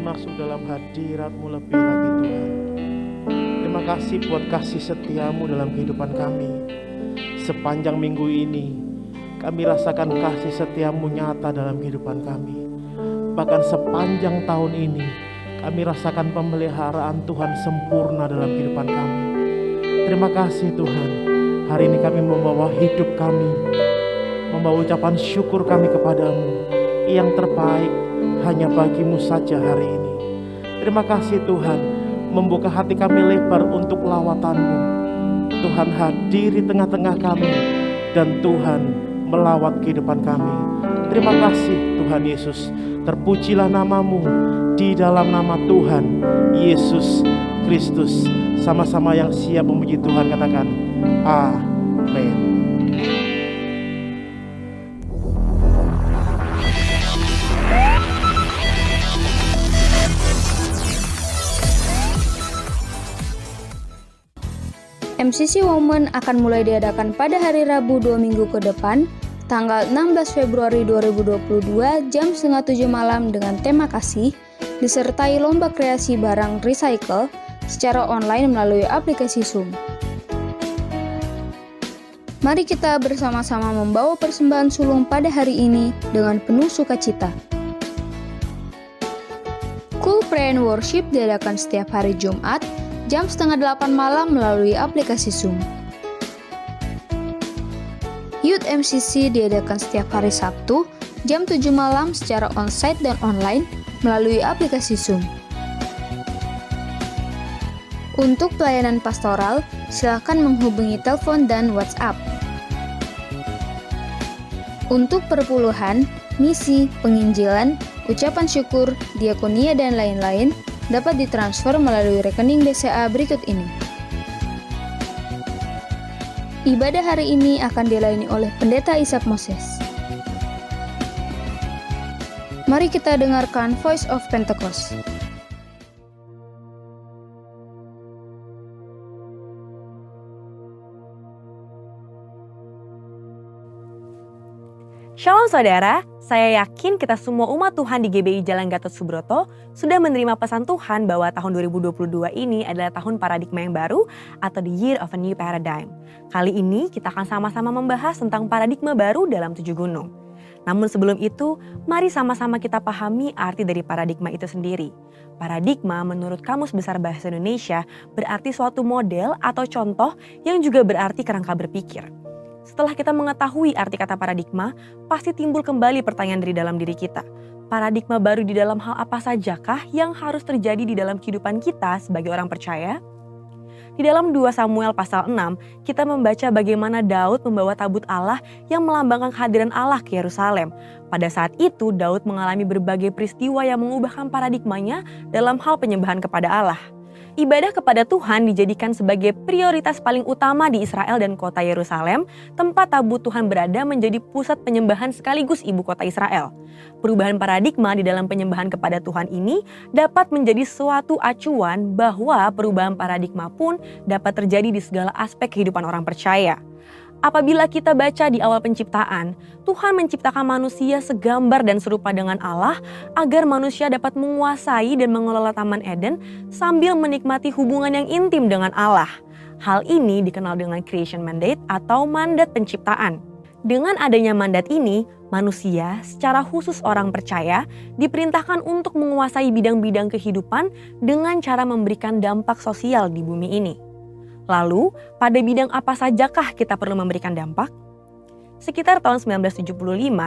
masuk dalam hadirat-Mu lebih lagi Tuhan. Terima kasih buat kasih setiamu dalam kehidupan kami. Sepanjang minggu ini kami rasakan kasih setiamu nyata dalam kehidupan kami. Bahkan sepanjang tahun ini kami rasakan pemeliharaan Tuhan sempurna dalam kehidupan kami. Terima kasih Tuhan. Hari ini kami membawa hidup kami, membawa ucapan syukur kami kepadamu. Yang terbaik hanya bagimu saja hari ini. Terima kasih Tuhan, membuka hati kami lebar untuk lawatanmu. Tuhan hadir di tengah-tengah kami, dan Tuhan melawat kehidupan kami. Terima kasih Tuhan Yesus. Terpujilah namamu di dalam nama Tuhan Yesus Kristus. Sama-sama yang siap memuji Tuhan katakan amin. MCC Women akan mulai diadakan pada hari Rabu 2 minggu ke depan, tanggal 16 Februari 2022 jam 6:30 malam dengan tema kasih, disertai lomba kreasi barang recycle secara online melalui aplikasi Zoom. Mari kita bersama-sama membawa persembahan sulung pada hari ini dengan penuh sukacita. Cool Prayer and Worship diadakan setiap hari Jumat, jam 7:30 malam melalui aplikasi Zoom. Youth MCC diadakan setiap hari Sabtu, jam 7 malam secara onsite dan online melalui aplikasi Zoom. Untuk pelayanan pastoral, silakan menghubungi telepon dan WhatsApp. Untuk perpuluhan, misi, penginjilan, ucapan syukur, diakonia, dan lain-lain, dapat ditransfer melalui rekening BCA berikut ini. Ibadah hari ini akan dilayani oleh Pendeta Ishak Moses. Mari kita dengarkan Voice of Pentecost. Shalom saudara, saya yakin kita semua umat Tuhan di GBI Jalan Gatot Subroto sudah menerima pesan Tuhan bahwa tahun 2022 ini adalah tahun paradigma yang baru atau the year of a new paradigm. Kali ini kita akan sama-sama membahas tentang paradigma baru dalam 7 gunung. Namun sebelum itu, mari sama-sama kita pahami arti dari paradigma itu sendiri. Paradigma menurut Kamus Besar Bahasa Indonesia berarti suatu model atau contoh yang juga berarti kerangka berpikir. Setelah kita mengetahui arti kata paradigma, pasti timbul kembali pertanyaan dari dalam diri kita. Paradigma baru di dalam hal apa sajakah yang harus terjadi di dalam kehidupan kita sebagai orang percaya? Di dalam 2 Samuel pasal 6, kita membaca bagaimana Daud membawa tabut Allah yang melambangkan kehadiran Allah ke Yerusalem. Pada saat itu, Daud mengalami berbagai peristiwa yang mengubahkan paradigmanya dalam hal penyembahan kepada Allah. Ibadah kepada Tuhan dijadikan sebagai prioritas paling utama di Israel dan kota Yerusalem, tempat tabut Tuhan berada menjadi pusat penyembahan sekaligus ibu kota Israel. Perubahan paradigma di dalam penyembahan kepada Tuhan ini dapat menjadi suatu acuan bahwa perubahan paradigma pun dapat terjadi di segala aspek kehidupan orang percaya. Apabila kita baca di awal penciptaan, Tuhan menciptakan manusia segambar dan serupa dengan Allah agar manusia dapat menguasai dan mengelola Taman Eden sambil menikmati hubungan yang intim dengan Allah. Hal ini dikenal dengan creation mandate atau mandat penciptaan. Dengan adanya mandat ini, manusia secara khusus orang percaya diperintahkan untuk menguasai bidang-bidang kehidupan dengan cara memberikan dampak sosial di bumi ini. Lalu, pada bidang apa sajakah kita perlu memberikan dampak? Sekitar tahun 1975,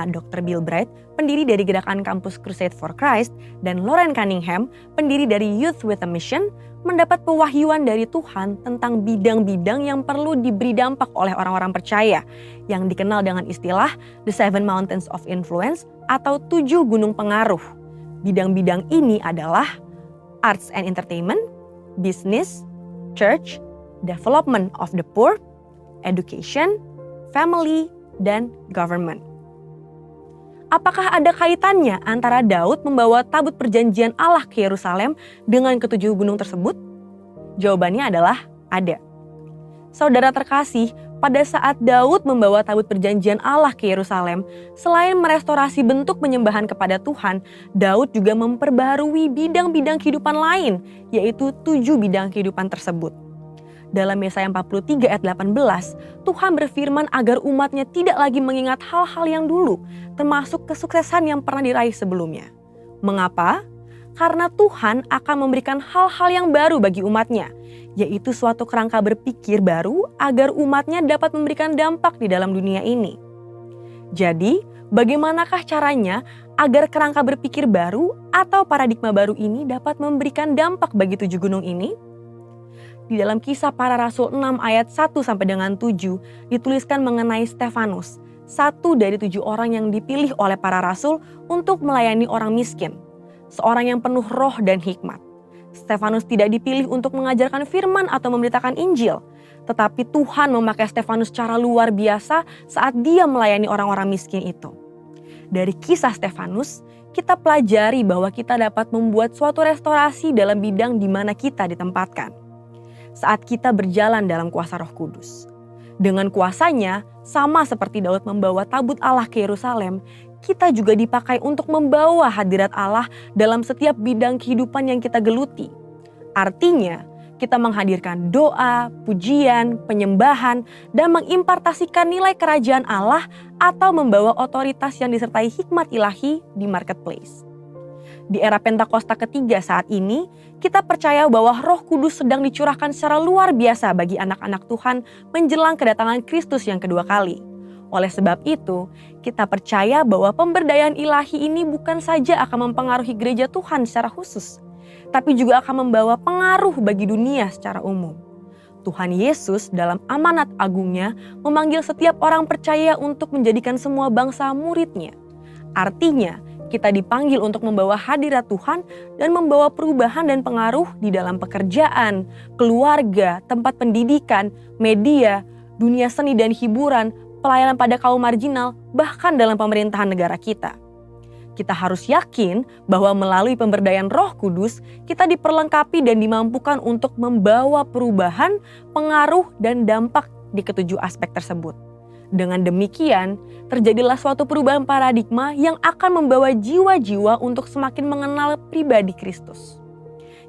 Dr. Bill Bright, pendiri dari gerakan kampus Crusade for Christ, dan Loren Cunningham, pendiri dari Youth with a Mission, mendapat pewahyuan dari Tuhan tentang bidang-bidang yang perlu diberi dampak oleh orang-orang percaya, yang dikenal dengan istilah The 7 Mountains of Influence atau 7 gunung pengaruh. Bidang-bidang ini adalah arts and entertainment, business, church, development of the poor, education, family, dan government. Apakah ada kaitannya antara Daud membawa tabut perjanjian Allah ke Yerusalem dengan ke-7 gunung tersebut? Jawabannya adalah ada. Saudara terkasih, pada saat Daud membawa tabut perjanjian Allah ke Yerusalem, selain merestorasi bentuk penyembahan kepada Tuhan, Daud juga memperbaharui bidang-bidang kehidupan lain, yaitu 7 bidang kehidupan tersebut. Dalam Yesaya 43 ayat 18, Tuhan berfirman agar umatnya tidak lagi mengingat hal-hal yang dulu, termasuk kesuksesan yang pernah diraih sebelumnya. Mengapa? Karena Tuhan akan memberikan hal-hal yang baru bagi umatnya, yaitu suatu kerangka berpikir baru agar umatnya dapat memberikan dampak di dalam dunia ini. Jadi, bagaimanakah caranya agar kerangka berpikir baru atau paradigma baru ini dapat memberikan dampak bagi 7 gunung ini? Di dalam Kisah Para Rasul 6 ayat 1 sampai dengan 7 dituliskan mengenai Stefanus, satu dari 7 orang yang dipilih oleh para rasul untuk melayani orang miskin. Seorang yang penuh roh dan hikmat. Stefanus tidak dipilih untuk mengajarkan firman atau memberitakan Injil, tetapi Tuhan memakai Stefanus secara luar biasa saat dia melayani orang-orang miskin itu. Dari kisah Stefanus, kita pelajari bahwa kita dapat membuat suatu restorasi dalam bidang di mana kita ditempatkan. Saat kita berjalan dalam kuasa Roh Kudus. Dengan kuasanya, sama seperti Daud membawa tabut Allah ke Yerusalem, kita juga dipakai untuk membawa hadirat Allah dalam setiap bidang kehidupan yang kita geluti. Artinya, kita menghadirkan doa, pujian, penyembahan, dan mengimpartasikan nilai kerajaan Allah atau membawa otoritas yang disertai hikmat ilahi di marketplace. Di era Pentakosta ketiga saat ini, kita percaya bahwa Roh Kudus sedang dicurahkan secara luar biasa bagi anak-anak Tuhan menjelang kedatangan Kristus yang kedua kali. Oleh sebab itu, kita percaya bahwa pemberdayaan ilahi ini bukan saja akan mempengaruhi gereja Tuhan secara khusus, tapi juga akan membawa pengaruh bagi dunia secara umum. Tuhan Yesus dalam amanat agungnya memanggil setiap orang percaya untuk menjadikan semua bangsa murid-Nya. Artinya, kita dipanggil untuk membawa hadirat Tuhan dan membawa perubahan dan pengaruh di dalam pekerjaan, keluarga, tempat pendidikan, media, dunia seni dan hiburan, pelayanan pada kaum marginal, bahkan dalam pemerintahan negara kita. Kita harus yakin bahwa melalui pemberdayaan Roh Kudus, kita diperlengkapi dan dimampukan untuk membawa perubahan, pengaruh, dan dampak di ketujuh aspek tersebut. Dengan demikian, terjadilah suatu perubahan paradigma yang akan membawa jiwa-jiwa untuk semakin mengenal pribadi Kristus.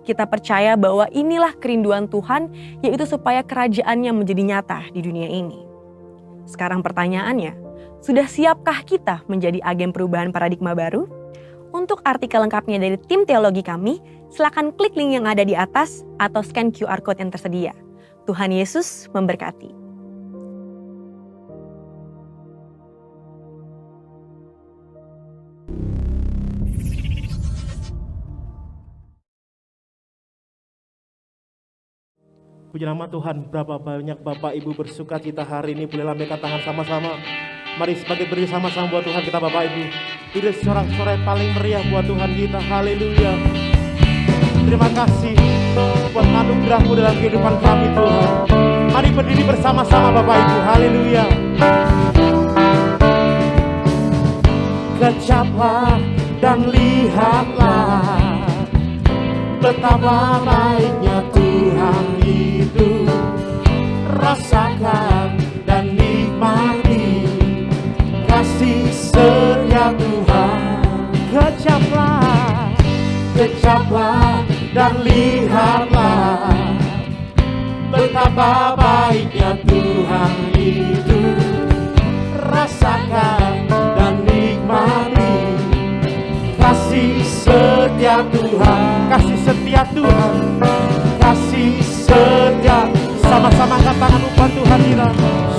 Kita percaya bahwa inilah kerinduan Tuhan, yaitu supaya kerajaannya menjadi nyata di dunia ini. Sekarang pertanyaannya, sudah siapkah kita menjadi agen perubahan paradigma baru? Untuk artikel lengkapnya dari tim teologi kami, silakan klik link yang ada di atas atau scan QR Code yang tersedia. Tuhan Yesus memberkati. Puji nama Tuhan, berapa banyak Bapak Ibu bersuka cita hari ini, boleh lambaikan tangan sama-sama. Mari sebagai berdiri sama-sama buat Tuhan kita Bapak Ibu. Ini sorak-sorai paling meriah buat Tuhan kita, haleluya. Terima kasih buat anugerah-Mu dalam kehidupan kami Tuhan. Mari berdiri bersama-sama Bapak Ibu, haleluya. Kecaplah dan lihatlah betapa baiknya Tuhan itu. Rasakan dan nikmati kasih setia Tuhan. Kecaplah dan lihatlah betapa baiknya Tuhan itu. Rasakan dan nikmati kasih setia Tuhan. Kasih setia Tuhan, kasih setia. Sama-sama angkat tangan upah Tuhan kita.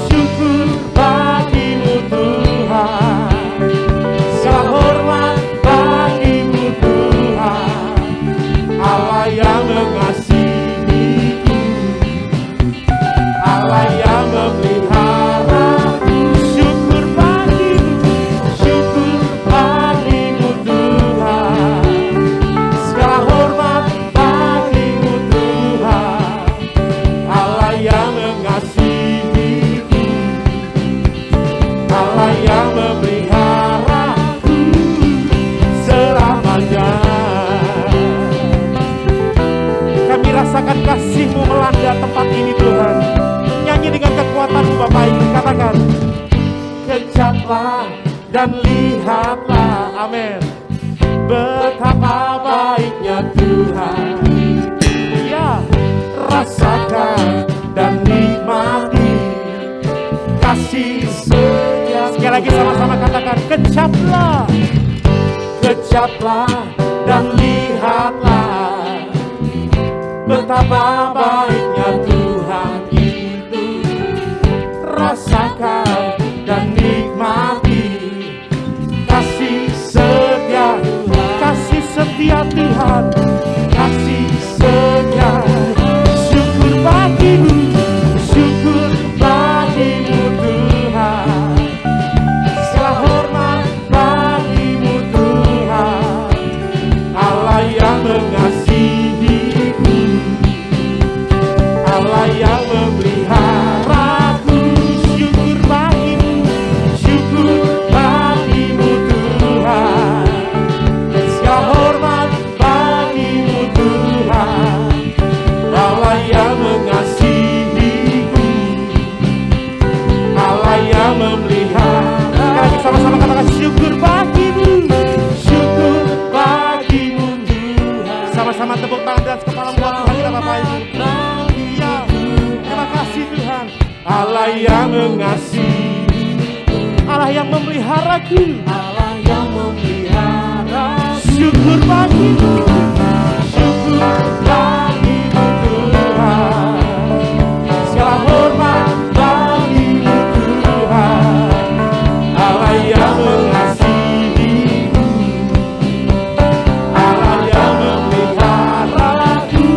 Syukur bagi-Mu Tuhan, segala hormat bagi-Mu Tuhan, Allah yang mengasihiku, Allah yang memeliharaku. Syukur bagi-Mu, syukur bagi-Mu Tuhan, segala hormat bagi-Mu Tuhan, Allah yang mengasihiku, Allah yang memeliharaku selamanya. Kami rasakan kasih-Mu melanda tempat ini Tuhan. Nyanyi dengan kekuatan. penglihatanmu Bapak Ibu. Katakan, kejaplah dan lihatlah, amin, betapa baiknya Tuhan. Ya, rasakan dan nikmati kasih setia. Sekali lagi sama-sama katakan, kejaplah, kejaplah dan lihatlah betapa baiknya Tuhan itu. Rasakan dan nikmati kasih setia, kasih setia Tuhan, kasih setia. Syukur bagimu, syukur bagimu Tuhan. Segala hormat bagimu Tuhan, Allah yang mengasihiku, Allah yang memeliharaku. Syukur bagimu, syukur bagimu Tuhan. Segala hormat bagimu Tuhan, Allah yang mengasihiku, Allah yang memelihara. Lagi sama-sama katakan, syukur bagimu, syukur bagimu Tuhan. Sama-sama tepuk tangan dan kepala buat Tuhan kita Bapak Ibu. Ya, terima kasih Tuhan. Allah yang mengasihi, Allah yang memeliharaku, Allah yang memelihara. Syukur bagimu, syukur bagimu Tuhan. Segala hormat bagimu Tuhan, Allah yang mengasihiku, Allah yang memeliharaku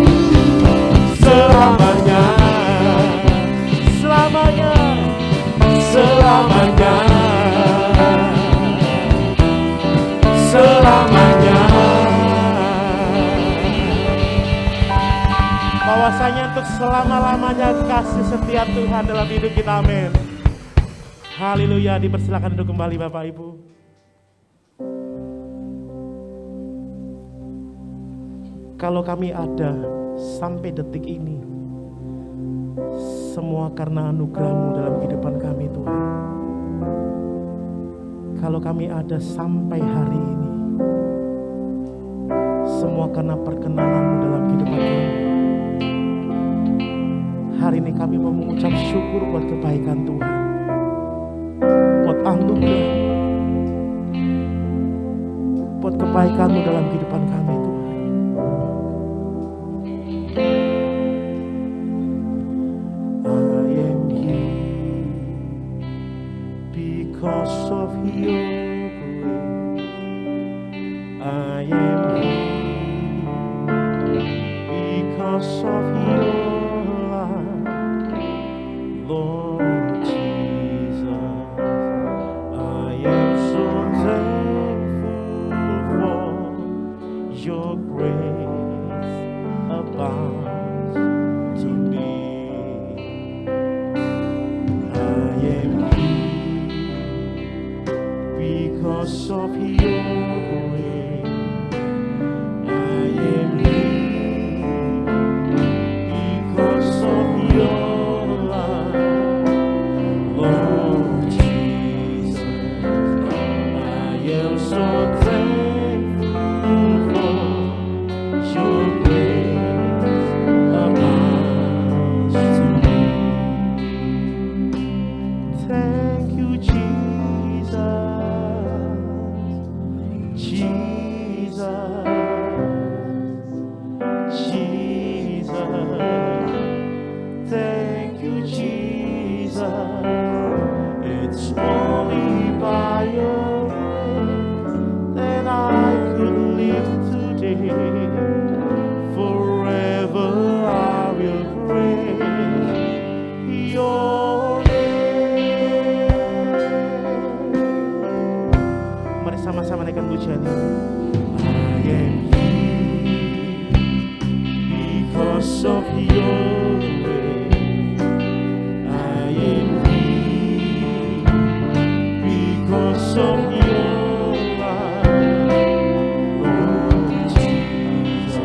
selamanya, selamanya, selamanya, selamanya. Bahwasanya untuk selama-lamanya kasih setia Tuhan dalam hidup kita, amin. Haleluya, dipersilakan duduk kembali Bapak Ibu. Kalau kami ada sampai detik ini, semua karena anugerah-Mu dalam kehidupan kami Tuhan. Kalau kami ada sampai hari ini, semua karena perkenanan-Mu dalam kehidupan kami. Hari ini kami mau mengucap syukur buat kebaikan Tuhan, buat anugerah, buat kebaikan-Mu dalam kehidupan kami Tuhan. I am here because of your grace. I am here because of your love, Lord Jesus. I am so thankful for your grace abounds to me. I am here because of your grace. I am here because of your love, Lord Jesus. I am so thankful for your grace abounds to me. Thank you, Jesus, Jesus, Jesus. Thank you, Jesus. It's only by your grace that I could live today. Forever I will praise your name. Mari sama-sama naikkan pujian ini. I am here because of your grace. I am here because of your love, Lord Jesus.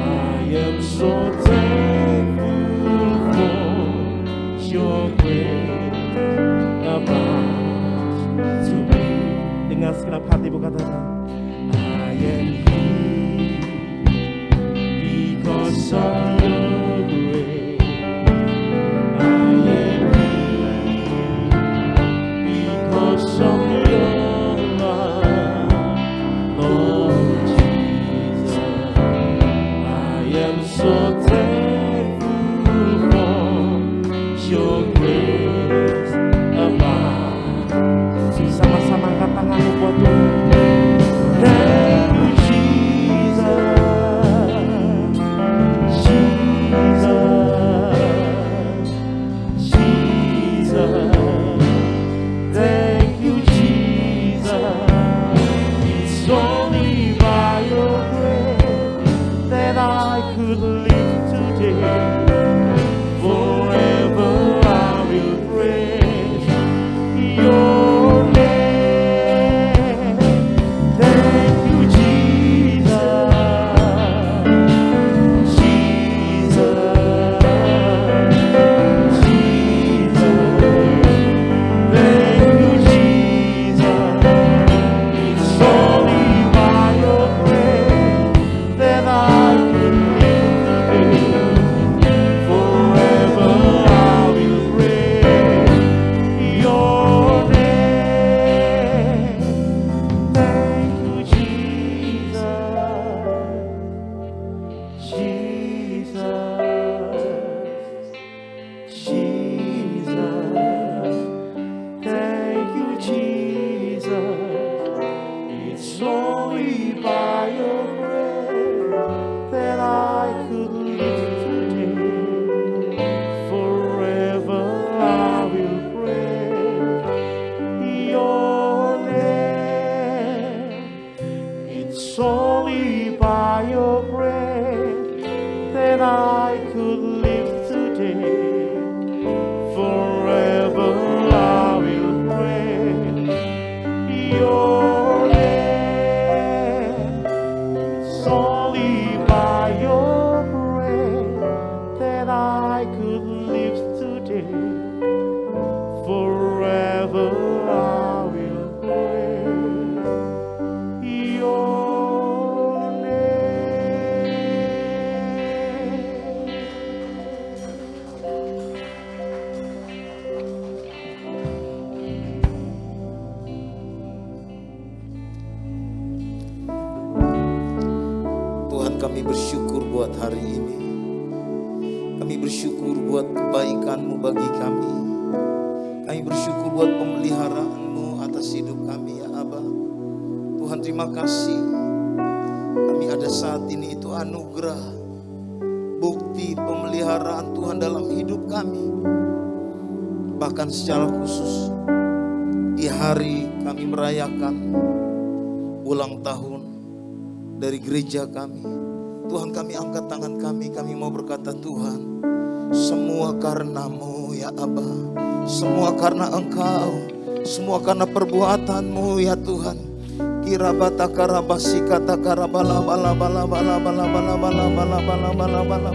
I am so thankful for your by your grace that I could live today. Forever I will praise your name. Thank you, Jesus. Jesus. Thank you, Jesus. It's only by your grace that I can live today. Forever I will praise your name. Thank you, Jesus. Jesus. Thank you, Jesus. It's only by your grace that I could live today. Forever I will praise your name. It's only by your grace that I could live today. Forever I will praise your name. It's only by your grace that I could live today. Forever I will praise your Tuhan, kami bersyukur buat hari ini. Kami bersyukur buat kebaikan-Mu bagi kami. Kami bersyukur buat pemeliharaan-Mu atas hidup kami, ya Aba. Tuhan, terima kasih. Kami ada saat ini, itu anugerah, bukti pemeliharaan Tuhan dalam hidup kami. Bahkan secara khusus di hari kami merayakan ulang tahun dari gereja kami, Tuhan, kami angkat tangan kami mau berkata, Tuhan, semua karena-Mu, ya Aba. Semua karena Engkau, semua karena perbuatan-Mu, ya Tuhan. Kirabata karabasi kata karabala bala bala bala bala bala bala bala bala bala bala.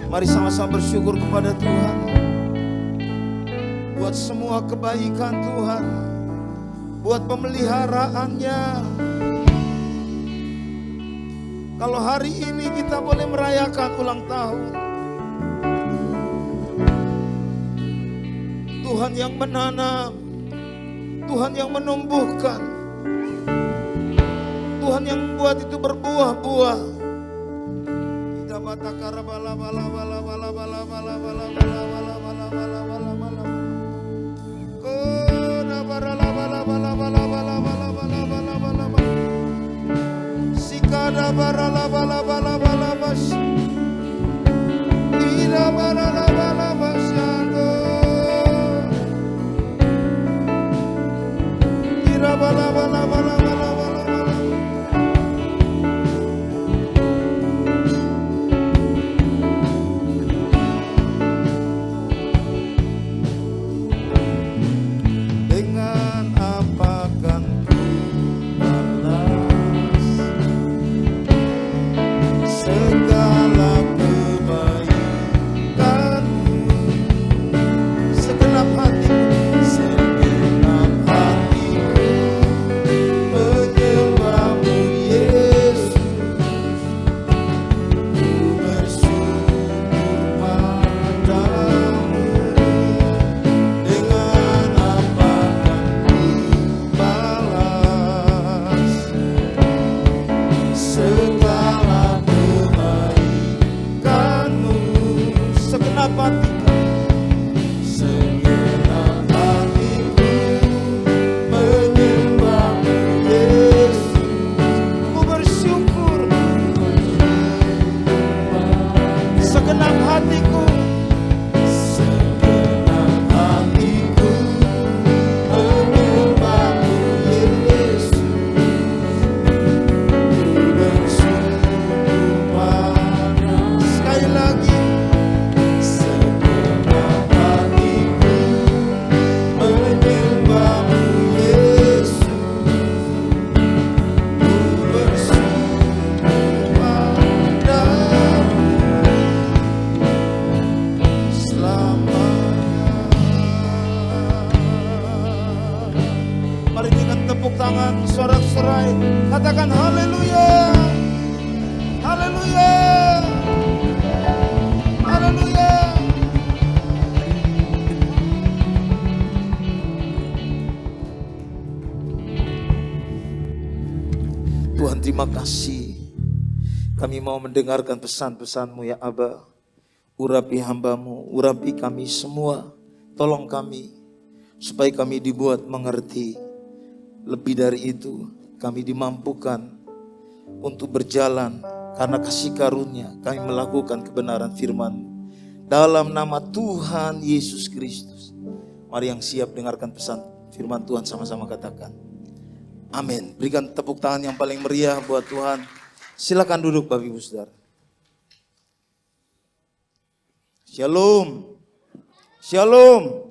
Mari sama-sama bersyukur kepada Tuhan buat semua kebaikan Tuhan, buat pemeliharaannya. Kalau hari ini kita boleh merayakan ulang tahun, Tuhan yang menanam, Tuhan yang menumbuhkan, Tuhan yang membuat itu berbuah-buah. Kita batakara bala bala bala bala bala bala bala bala bala bala bala bala bala. Kona bala bala bala bala bala bala bala bala bala bala. Sikada bala bala bala bala bas. Ira bala bala basando. Ira bala bala bala bala bala bala. Dengan apa kan ku balas segala kebaikan Katakan haleluya. Haleluya. Haleluya. Tuhan, terima kasih. Kami mau mendengarkan pesan-pesan-Mu ya Aba. Urapi hamba-Mu, urapi kami semua. Tolong kami supaya kami dibuat mengerti. Lebih dari itu, kami dimampukan untuk berjalan karena kasih karunia. Kami melakukan kebenaran firman-Mu. Dalam nama Tuhan Yesus Kristus. Mari yang siap dengarkan pesan firman Tuhan sama-sama katakan. Amin. Berikan tepuk tangan yang paling meriah buat Tuhan. Silakan duduk Bapak Ibu Saudara. Shalom. Shalom.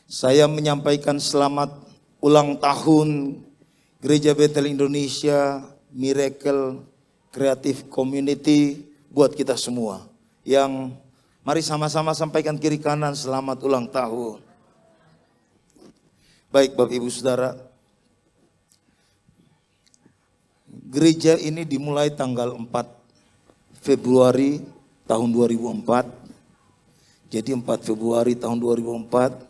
Saya menyampaikan selamat ulang tahun Gereja Betel Indonesia Miracle Creative Community buat kita semua. Yang mari sama-sama sampaikan kiri kanan selamat ulang tahun. Baik Bapak Ibu Saudara, gereja ini dimulai tanggal 4 Februari tahun 2004. Jadi 4 Februari tahun 2004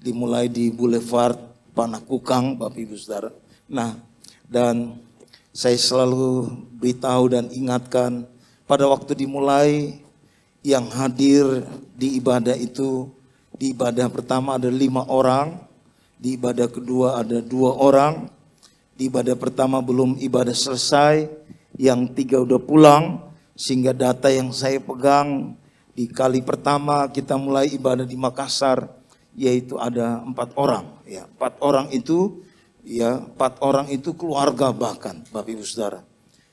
dimulai di Boulevard Panakukang Bapak Ibu Saudara. Nah, dan saya selalu beritahu dan ingatkan pada waktu dimulai yang hadir di ibadah itu, di ibadah pertama ada 5 orang, di ibadah kedua ada 2 orang, di ibadah pertama belum ibadah selesai, yang 3 udah pulang, sehingga data yang saya pegang di kali pertama kita mulai ibadah di Makassar, yaitu ada 4 orang. Ya, 4 orang itu, ya 4 orang itu keluarga bahkan Bapak Ibu Saudara.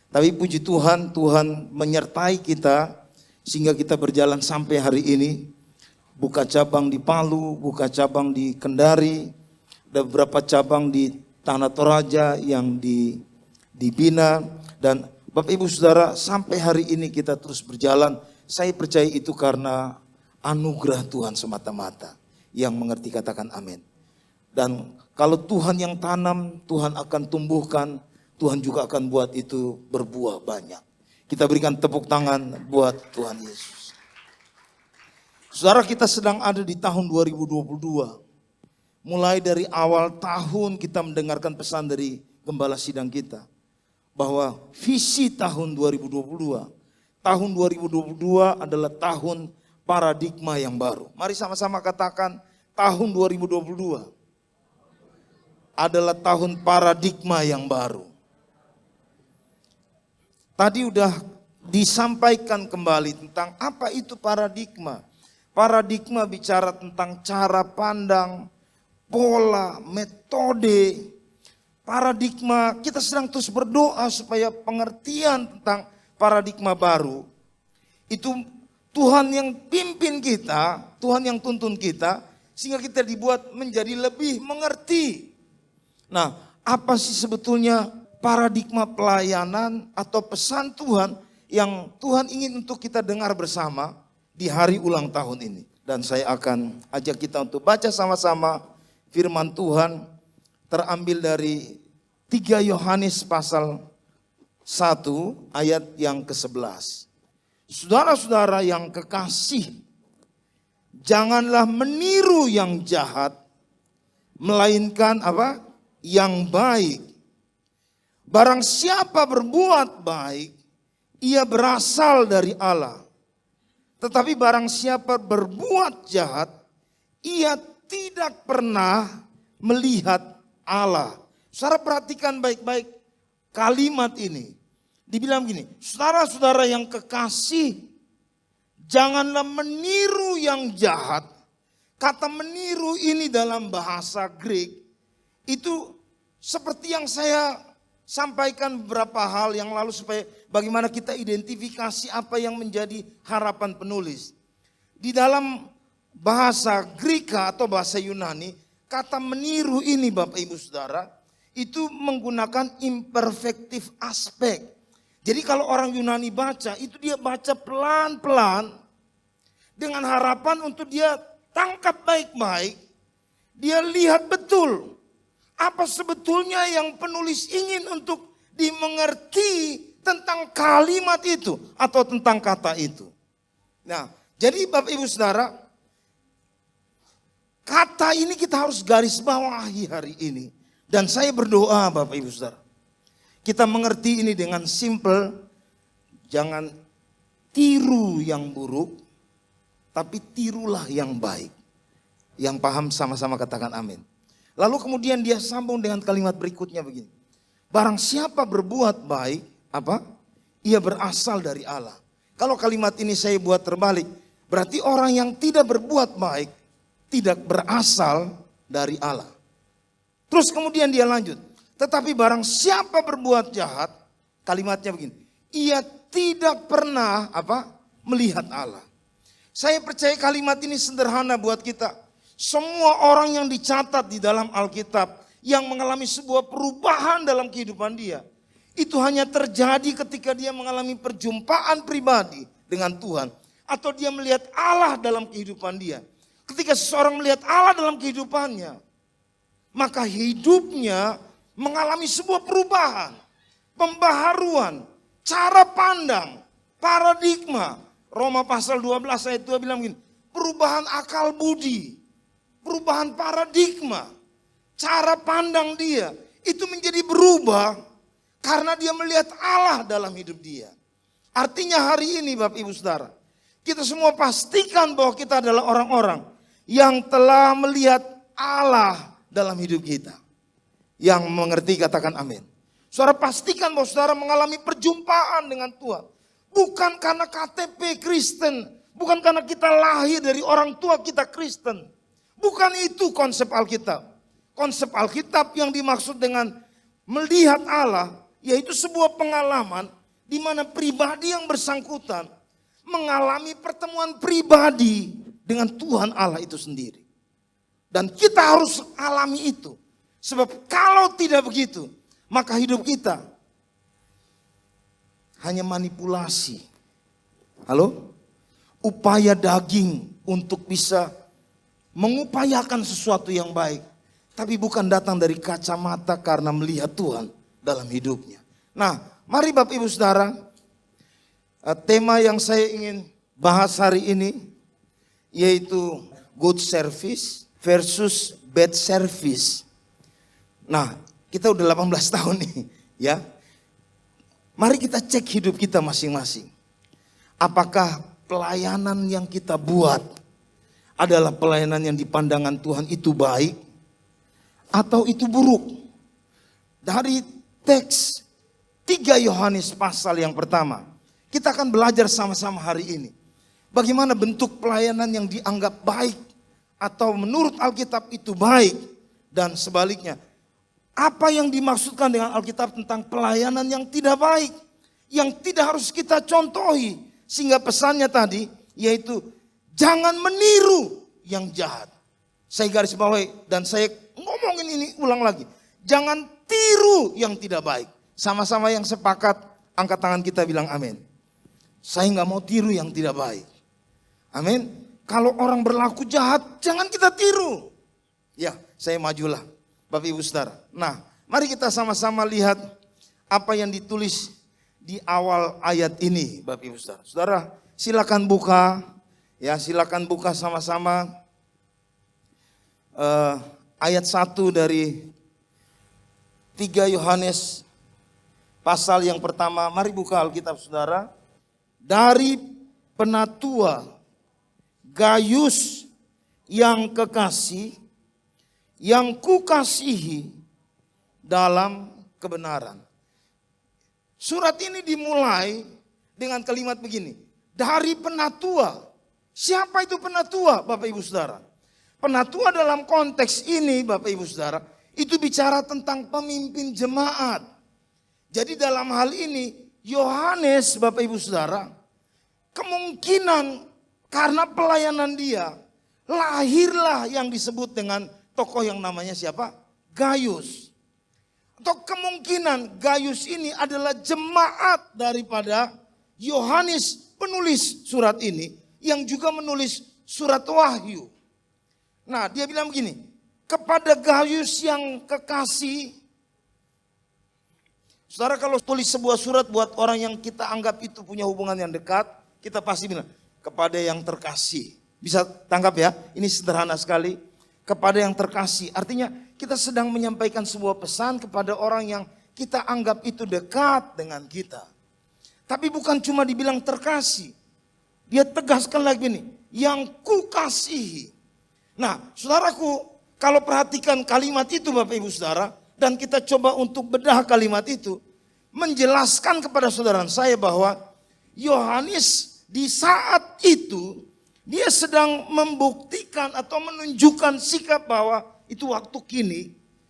Tapi puji Tuhan, Tuhan menyertai kita sehingga kita berjalan sampai hari ini. Buka cabang di Palu, buka cabang di Kendari, ada beberapa cabang di Tanah Toraja yang dibina. Dan Bapak Ibu Saudara, sampai hari ini kita terus berjalan. Saya percaya itu karena anugerah Tuhan semata-mata. Yang mengerti katakan amin. Dan kalau Tuhan yang tanam, Tuhan akan tumbuhkan, Tuhan juga akan buat itu berbuah banyak. Kita berikan tepuk tangan buat Tuhan Yesus. Saudara, kita sedang ada di tahun 2022. Mulai dari awal tahun kita mendengarkan pesan dari gembala sidang kita. Bahwa visi tahun 2022. Tahun 2022 adalah tahun paradigma yang baru. Mari sama-sama katakan tahun 2022 adalah tahun paradigma yang baru. Tadi udah disampaikan kembali tentang apa itu paradigma. Paradigma bicara tentang cara pandang, pola, metode. Paradigma, kita sedang terus berdoa supaya pengertian tentang paradigma baru itu Tuhan yang pimpin kita, Tuhan yang tuntun kita, sehingga kita dibuat menjadi lebih mengerti. Nah, apa sih sebetulnya paradigma pelayanan atau pesan Tuhan yang Tuhan ingin untuk kita dengar bersama di hari ulang tahun ini. Dan saya akan ajak kita untuk baca sama-sama firman Tuhan terambil dari 3 Yohanes pasal 1 ayat yang ke-11. Saudara-saudara yang kekasih, janganlah meniru yang jahat, melainkan apa? Yang baik. Barang siapa berbuat baik, ia berasal dari Allah. Tetapi barang siapa berbuat jahat, ia tidak pernah melihat Allah. Saudara perhatikan baik-baik kalimat ini. Dibilang gini, saudara-saudara yang kekasih, janganlah meniru yang jahat. Kata meniru ini dalam bahasa Greek, itu seperti yang saya sampaikan beberapa hal yang lalu supaya bagaimana kita identifikasi apa yang menjadi harapan penulis. Di dalam bahasa Greka atau bahasa Yunani, kata meniru ini Bapak Ibu Saudara, itu menggunakan imperfective aspek. Jadi kalau orang Yunani baca, itu dia baca pelan-pelan dengan harapan untuk dia tangkap baik-baik Dia lihat betul apa sebetulnya yang penulis ingin untuk dimengerti tentang kalimat itu atau tentang kata itu. Nah, jadi Bapak Ibu Saudara, kata ini kita harus garis bawahi hari ini. Dan saya berdoa Bapak Ibu Saudara, kita mengerti ini dengan simple, jangan tiru yang buruk, tapi tirulah yang baik. Yang paham sama-sama katakan amin. Lalu kemudian dia sambung dengan kalimat berikutnya begini. Barang siapa berbuat baik, apa? Ia berasal dari Allah. Kalau kalimat ini saya buat terbalik, berarti orang yang tidak berbuat baik tidak berasal dari Allah. Terus kemudian dia lanjut. Tetapi barang siapa berbuat jahat, kalimatnya begini. Ia tidak pernah melihat Allah. Saya percaya kalimat ini sederhana buat kita. Semua orang yang dicatat di dalam Alkitab yang mengalami sebuah perubahan dalam kehidupan dia, itu hanya terjadi ketika dia mengalami perjumpaan pribadi dengan Tuhan. Atau dia melihat Allah dalam kehidupan dia. Ketika seseorang melihat Allah dalam kehidupannya, maka hidupnya mengalami sebuah perubahan, pembaharuan, cara pandang, paradigma. Roma pasal 12 ayat 2 bilang begini, perubahan akal budi, perubahan paradigma, cara pandang dia itu menjadi berubah karena dia melihat Allah dalam hidup dia. Artinya hari ini Bapak Ibu Saudara, kita semua pastikan bahwa kita adalah orang-orang yang telah melihat Allah dalam hidup kita. Yang mengerti katakan amin. Saudara pastikan bahwa saudara mengalami perjumpaan dengan Tuhan. Bukan karena KTP Kristen, bukan karena kita lahir dari orang tua kita Kristen. Bukan itu konsep Alkitab. Konsep Alkitab yang dimaksud dengan melihat Allah, yaitu sebuah pengalaman di mana pribadi yang bersangkutan mengalami pertemuan pribadi dengan Tuhan Allah itu sendiri. Dan kita harus alami itu. Sebab kalau tidak begitu, maka hidup kita hanya manipulasi. Halo? Upaya daging untuk bisa mengupayakan sesuatu yang baik. Tapi bukan datang dari kacamata karena melihat Tuhan dalam hidupnya. Nah, mari Bapak Ibu Saudara, tema yang saya ingin bahas hari ini yaitu good service versus bad service. Nah, kita udah 18 tahun nih, ya. Mari kita cek hidup kita masing-masing. Apakah pelayanan yang kita buat adalah pelayanan yang dipandangan Tuhan itu baik atau itu buruk? Dari teks 3 Yohanes pasal yang pertama, kita akan belajar sama-sama hari ini. Bagaimana bentuk pelayanan yang dianggap baik atau menurut Alkitab itu baik dan sebaliknya. Apa yang dimaksudkan dengan Alkitab tentang pelayanan yang tidak baik, yang tidak harus kita contohi. Sehingga pesannya tadi yaitu jangan meniru yang jahat. Saya garis bawahi dan saya ngomongin ini ulang lagi. Jangan tiru yang tidak baik. Sama-sama yang sepakat, angkat tangan kita bilang amin. Saya nggak mau tiru yang tidak baik. Amin. Kalau orang berlaku jahat, jangan kita tiru. Ya, saya majulah. Bapak Ibu Saudara. Nah, mari kita sama-sama lihat apa yang ditulis di awal ayat ini, Bapak Ibu Saudara. Saudara, silakan buka, ya silakan buka sama-sama ayat 1 dari 3 Yohanes pasal yang pertama. Mari buka Alkitab Saudara. Dari penatua Gayus yang kekasih, yang kukasihi dalam kebenaran. Surat ini dimulai dengan kalimat begini. Dari penatua. Siapa itu penatua Bapak Ibu Saudara? Penatua dalam konteks ini Bapak Ibu Saudara, itu bicara tentang pemimpin jemaat. Jadi dalam hal ini Yohanes Bapak Ibu Saudara, kemungkinan karena pelayanan dia, lahirlah yang disebut dengan tokoh yang namanya siapa? Gayus. Atau kemungkinan Gayus ini adalah jemaat daripada Yohanes penulis surat ini, yang juga menulis surat Wahyu. Nah, dia bilang begini, kepada Gayus yang kekasih. Saudara, kalau tulis sebuah surat buat orang yang kita anggap itu punya hubungan yang dekat, kita pasti bilang kepada yang terkasih. Bisa tangkap ya, ini sederhana sekali. Kepada yang terkasih, artinya kita sedang menyampaikan sebuah pesan kepada orang yang kita anggap itu dekat dengan kita. Tapi bukan cuma dibilang terkasih. Dia tegaskan lagi nih, yang kukasihi. Nah, saudaraku, kalau perhatikan kalimat itu Bapak Ibu Saudara, dan kita coba untuk bedah kalimat itu, menjelaskan kepada saudara saya bahwa Yohanes di saat itu, dia sedang membuktikan atau menunjukkan sikap bahwa itu waktu kini.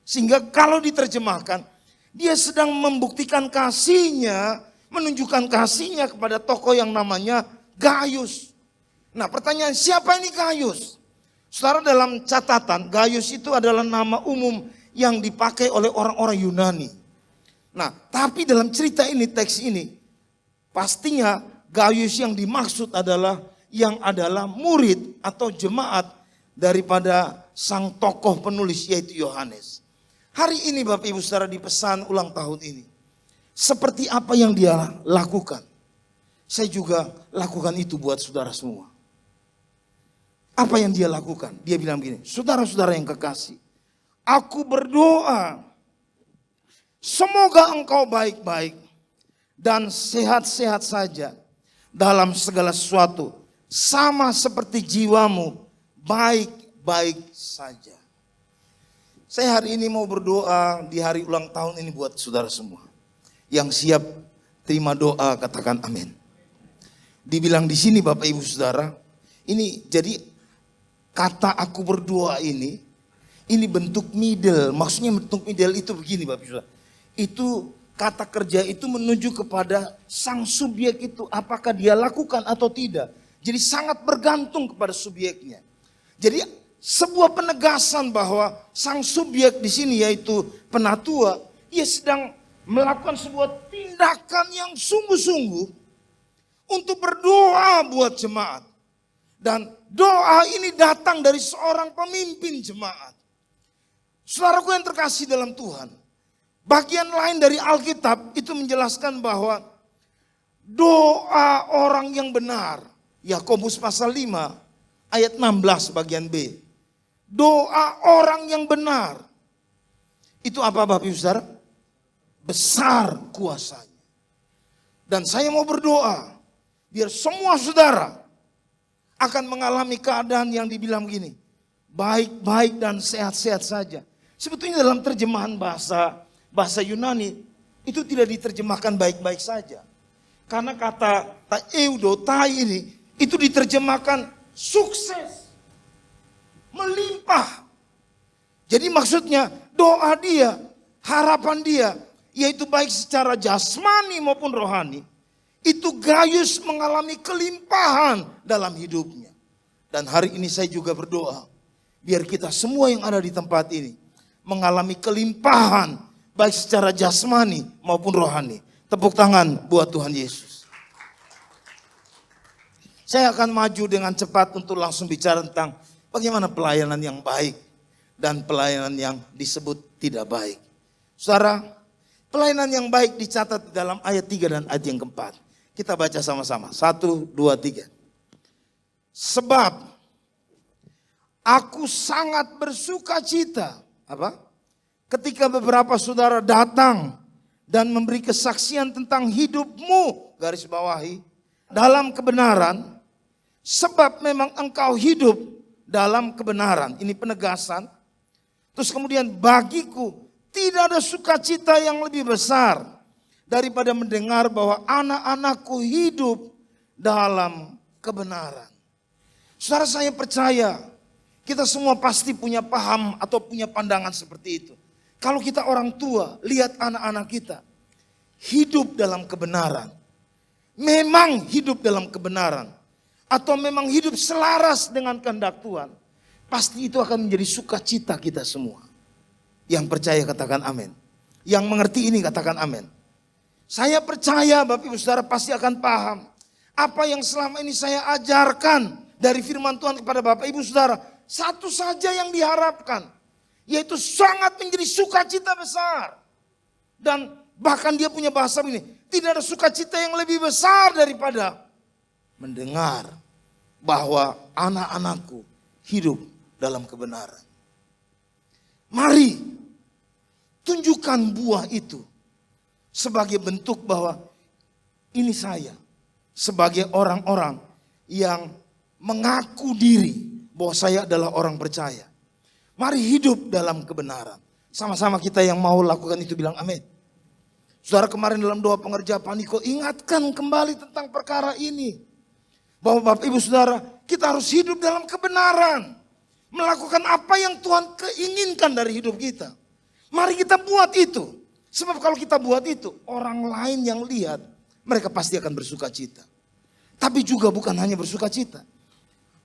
Sehingga kalau diterjemahkan, dia sedang membuktikan kasihnya, menunjukkan kasihnya kepada tokoh yang namanya Gayus. Nah, pertanyaan, siapa ini Gayus? Saudara, dalam catatan, Gayus itu adalah nama umum yang dipakai oleh orang-orang Yunani. Nah, tapi dalam cerita ini, teks ini, pastinya Gayus yang dimaksud adalah yang adalah murid atau jemaat daripada sang tokoh penulis, yaitu Yohanes. Hari ini Bapak Ibu Saudara, di pesan ulang tahun ini, seperti apa yang dia lakukan, saya juga lakukan itu buat saudara semua. Apa yang dia lakukan? Dia bilang begini, saudara-saudara yang kekasih, aku berdoa semoga engkau baik-baik dan sehat-sehat saja dalam segala sesuatu, sama seperti jiwamu baik-baik saja. Saya hari ini mau berdoa di hari ulang tahun ini buat saudara semua. Yang siap terima doa katakan amin. Dibilang di sini Bapak Ibu Saudara, ini jadi kata aku berdoa ini bentuk middle. Maksudnya bentuk middle itu begini Bapak Ibu Saudara. Itu kata kerja itu menuju kepada sang subjek itu, apakah dia lakukan atau tidak. Jadi sangat bergantung kepada subjeknya. Jadi sebuah penegasan bahwa sang subjek di sini yaitu penatua, ia sedang melakukan sebuah tindakan yang sungguh-sungguh untuk berdoa buat jemaat. Dan doa ini datang dari seorang pemimpin jemaat. Saudaraku yang terkasih dalam Tuhan, bagian lain dari Alkitab itu menjelaskan bahwa doa orang yang benar, Yakobus pasal 5 ayat 16 bagian B. Doa orang yang benar, itu apa Bapak Ibu Saudara? Besar kuasanya. Dan saya mau berdoa, biar semua saudara akan mengalami keadaan yang dibilang begini, baik-baik dan sehat-sehat saja. Sebetulnya dalam terjemahan bahasa Yunani itu tidak diterjemahkan baik-baik saja. Karena kata eudotai ini itu diterjemahkan sukses, melimpah. Jadi maksudnya doa dia, harapan dia, yaitu baik secara jasmani maupun rohani, itu Gayus mengalami kelimpahan dalam hidupnya. Dan hari ini saya juga berdoa, biar kita semua yang ada di tempat ini mengalami kelimpahan, baik secara jasmani maupun rohani. Tepuk tangan buat Tuhan Yesus. Saya akan maju dengan cepat untuk langsung bicara tentang bagaimana pelayanan yang baik dan pelayanan yang disebut tidak baik. Saudara, pelayanan yang baik dicatat dalam ayat 3 dan ayat yang keempat. Kita baca sama-sama. 1, 2, 3. Sebab aku sangat bersuka cita. Apa? Ketika beberapa saudara datang dan memberi kesaksian tentang hidupmu, garis bawahi, dalam kebenaran. Sebab memang engkau hidup dalam kebenaran. Ini penegasan. Terus kemudian bagiku tidak ada sukacita yang lebih besar daripada mendengar bahwa anak-anakku hidup dalam kebenaran. Saudara, saya percaya kita semua pasti punya paham atau punya pandangan seperti itu. Kalau kita orang tua, lihat anak-anak kita hidup dalam kebenaran. Memang hidup dalam kebenaran. Atau memang hidup selaras dengan kehendak Tuhan. Pasti itu akan menjadi sukacita kita semua. Yang percaya katakan amin. Yang mengerti ini katakan amin. Saya percaya Bapak Ibu Saudara pasti akan paham. Apa yang selama ini saya ajarkan dari firman Tuhan kepada Bapak Ibu Saudara. Satu saja yang diharapkan. Yaitu sangat menjadi sukacita besar. Dan bahkan dia punya bahasa begini, tidak ada sukacita yang lebih besar daripada mendengar bahwa anak-anakku hidup dalam kebenaran. Mari tunjukkan buah itu sebagai bentuk bahwa ini saya sebagai orang-orang yang mengaku diri bahwa saya adalah orang percaya. Mari hidup dalam kebenaran. Sama-sama kita yang mau lakukan itu bilang amin. Saudara, kemarin dalam doa pengerja Paniko ingatkan kembali tentang perkara ini. Bahwa Bapak Ibu Saudara, kita harus hidup dalam kebenaran. Melakukan apa yang Tuhan keinginkan dari hidup kita. Mari kita buat itu. Sebab kalau kita buat itu, orang lain yang lihat, mereka pasti akan bersuka cita. Tapi juga bukan hanya bersuka cita.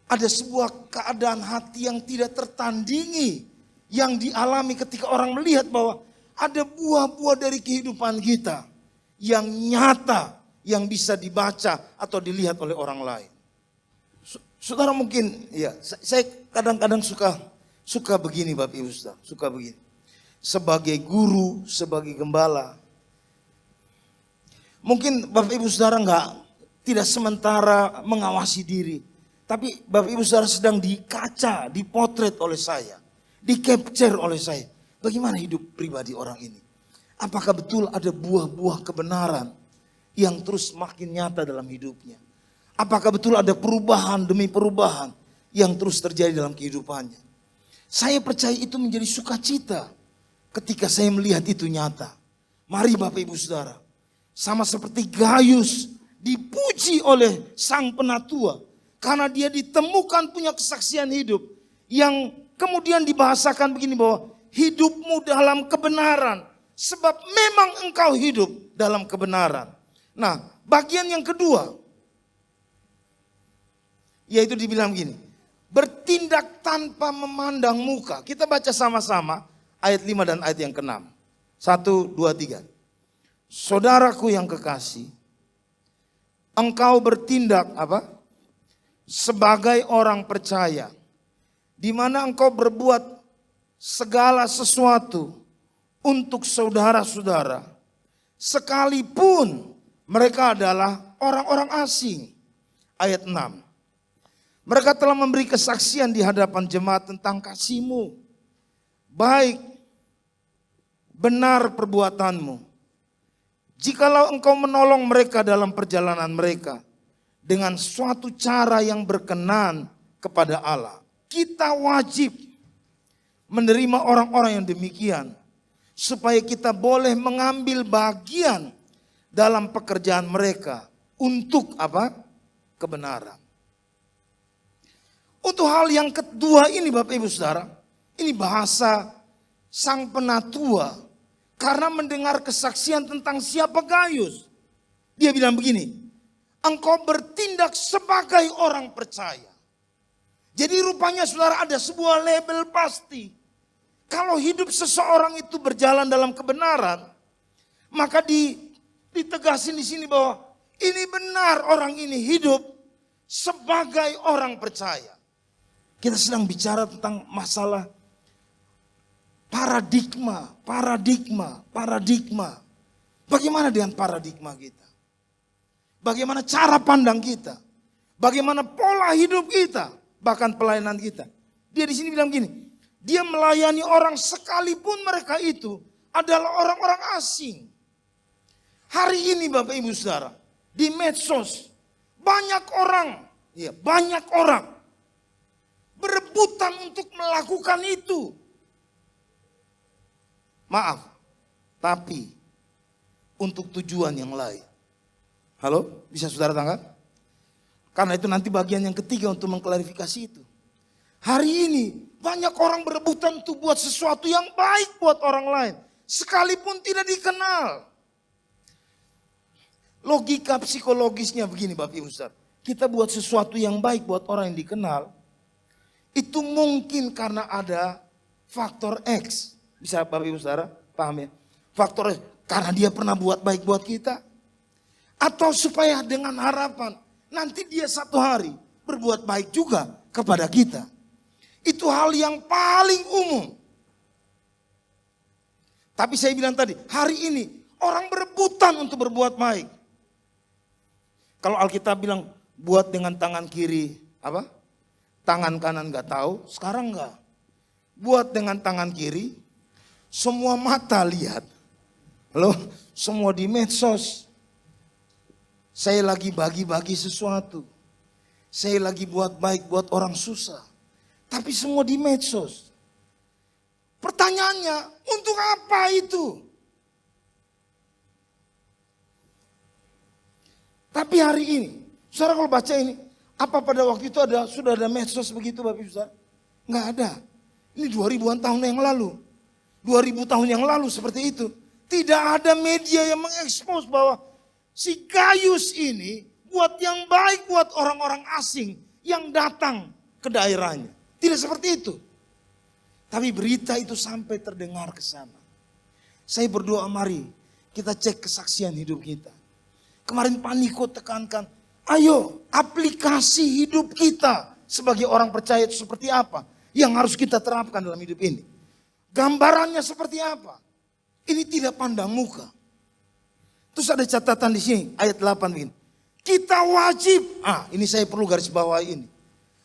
Ada sebuah keadaan hati yang tidak tertandingi. Yang dialami ketika orang melihat bahwa ada buah-buah dari kehidupan kita. Yang nyata, yang bisa dibaca atau dilihat oleh orang lain. Saudara mungkin, ya saya kadang-kadang suka begini Bapak Ibu Saudara. Suka begini. Sebagai guru, sebagai gembala. Mungkin Bapak Ibu Saudara tidak sementara mengawasi diri. Tapi Bapak Ibu Saudara sedang dikaca, dipotret oleh saya. Di-capture oleh saya. Bagaimana hidup pribadi orang ini? Apakah betul ada buah-buah kebenaran yang terus makin nyata dalam hidupnya? Apakah betul ada perubahan demi perubahan yang terus terjadi dalam kehidupannya? Saya percaya itu menjadi sukacita ketika saya melihat itu nyata. Mari Bapak Ibu Saudara, sama seperti Gaius dipuji oleh sang penatua karena dia ditemukan punya kesaksian hidup yang kemudian dibahasakan begini bahwa hidupmu dalam kebenaran sebab memang engkau hidup dalam kebenaran. Nah, bagian yang kedua yaitu dibilang gini, bertindak tanpa memandang muka. Kita baca sama-sama ayat 5 dan ayat yang ke-6. 1, 2, 3. Saudaraku yang kekasih, engkau bertindak apa? Sebagai orang percaya, di mana engkau berbuat segala sesuatu untuk saudara-saudara, sekalipun mereka adalah orang-orang asing. Ayat 6. Mereka telah memberi kesaksian di hadapan jemaat tentang kasih-Mu. Baik, benar perbuatanmu. Jikalau engkau menolong mereka dalam perjalanan mereka dengan suatu cara yang berkenan kepada Allah. Kita wajib menerima orang-orang yang demikian. Supaya kita boleh mengambil bagian dalam pekerjaan mereka. Untuk apa? Kebenaran. Untuk hal yang kedua ini Bapak Ibu Saudara, ini bahasa sang penatua. Karena mendengar kesaksian tentang siapa Gaius. Dia bilang begini, engkau bertindak sebagai orang percaya. Jadi rupanya saudara ada sebuah label pasti. Kalau hidup seseorang itu berjalan dalam kebenaran, maka ditegasin di sini bahwa ini benar orang ini hidup sebagai orang percaya. Kita sedang bicara tentang masalah paradigma. Bagaimana dengan paradigma kita? Bagaimana cara pandang kita? Bagaimana pola hidup kita? Bahkan pelayanan kita. Dia di sini bilang gini, dia melayani orang sekalipun mereka itu adalah orang-orang asing. Hari ini Bapak Ibu Saudara, di medsos banyak orang berebutan untuk melakukan itu. Maaf, tapi untuk tujuan yang lain. Halo, bisa saudara tangkap? Karena itu nanti bagian yang ketiga untuk mengklarifikasi itu. Hari ini banyak orang berebutan untuk buat sesuatu yang baik buat orang lain. Sekalipun tidak dikenal. Logika psikologisnya begini Bapak Ibu Saudara. Kita buat sesuatu yang baik buat orang yang dikenal. Itu mungkin karena ada faktor X. Bisa Bapak Ibu Saudara paham ya? Faktor X. Karena dia pernah buat baik buat kita. Atau supaya dengan harapan. Nanti dia satu hari berbuat baik juga kepada kita. Itu hal yang paling umum. Tapi saya bilang tadi, hari ini orang berebutan untuk berbuat baik. Kalau Alkitab bilang buat dengan tangan kiri, apa? Tangan kanan gak tahu, sekarang enggak. Buat dengan tangan kiri, semua mata lihat. Loh, semua di medsos. Saya lagi bagi-bagi sesuatu. Saya lagi buat baik buat orang susah. Tapi semua di medsos. Pertanyaannya, untuk apa itu? Tapi hari ini, saudara kalau baca ini, apa pada waktu itu sudah ada medsos begitu Bapak Ibu Saudara? Enggak ada. Ini 2000-an tahun yang lalu. 2000 tahun yang lalu seperti itu. Tidak ada media yang mengekspos bahwa si Gaius ini buat yang baik buat orang-orang asing yang datang ke daerahnya. Tidak seperti itu. Tapi berita itu sampai terdengar ke sana. Saya berdoa, mari kita cek kesaksian hidup kita. Kemarin Pak Niko tekankan, ayo aplikasi hidup kita sebagai orang percaya itu seperti apa yang harus kita terapkan dalam hidup ini. Gambarannya seperti apa? Ini tidak pandang muka. Terus ada catatan di sini ayat 8 begini. Kita wajib, ini saya perlu garis bawahi ini.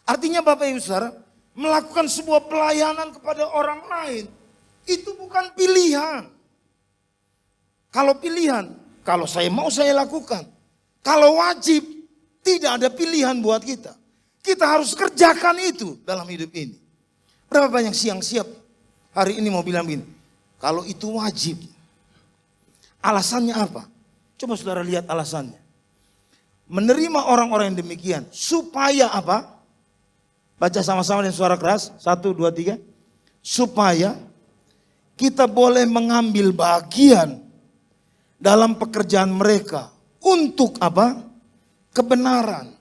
Artinya Bapak Ibu Saudara, melakukan sebuah pelayanan kepada orang lain itu bukan pilihan. Kalau pilihan, kalau saya mau saya lakukan. Kalau wajib, tidak ada pilihan buat kita. Kita harus kerjakan itu dalam hidup ini. Berapa banyak siang siap hari ini mau bilang begini, kalau itu wajib. Alasannya apa? Coba saudara lihat alasannya. Menerima orang-orang yang demikian supaya apa? Baca sama-sama dengan suara keras. 1, 2, 3. Supaya kita boleh mengambil bagian dalam pekerjaan mereka. Untuk apa? Kebenaran.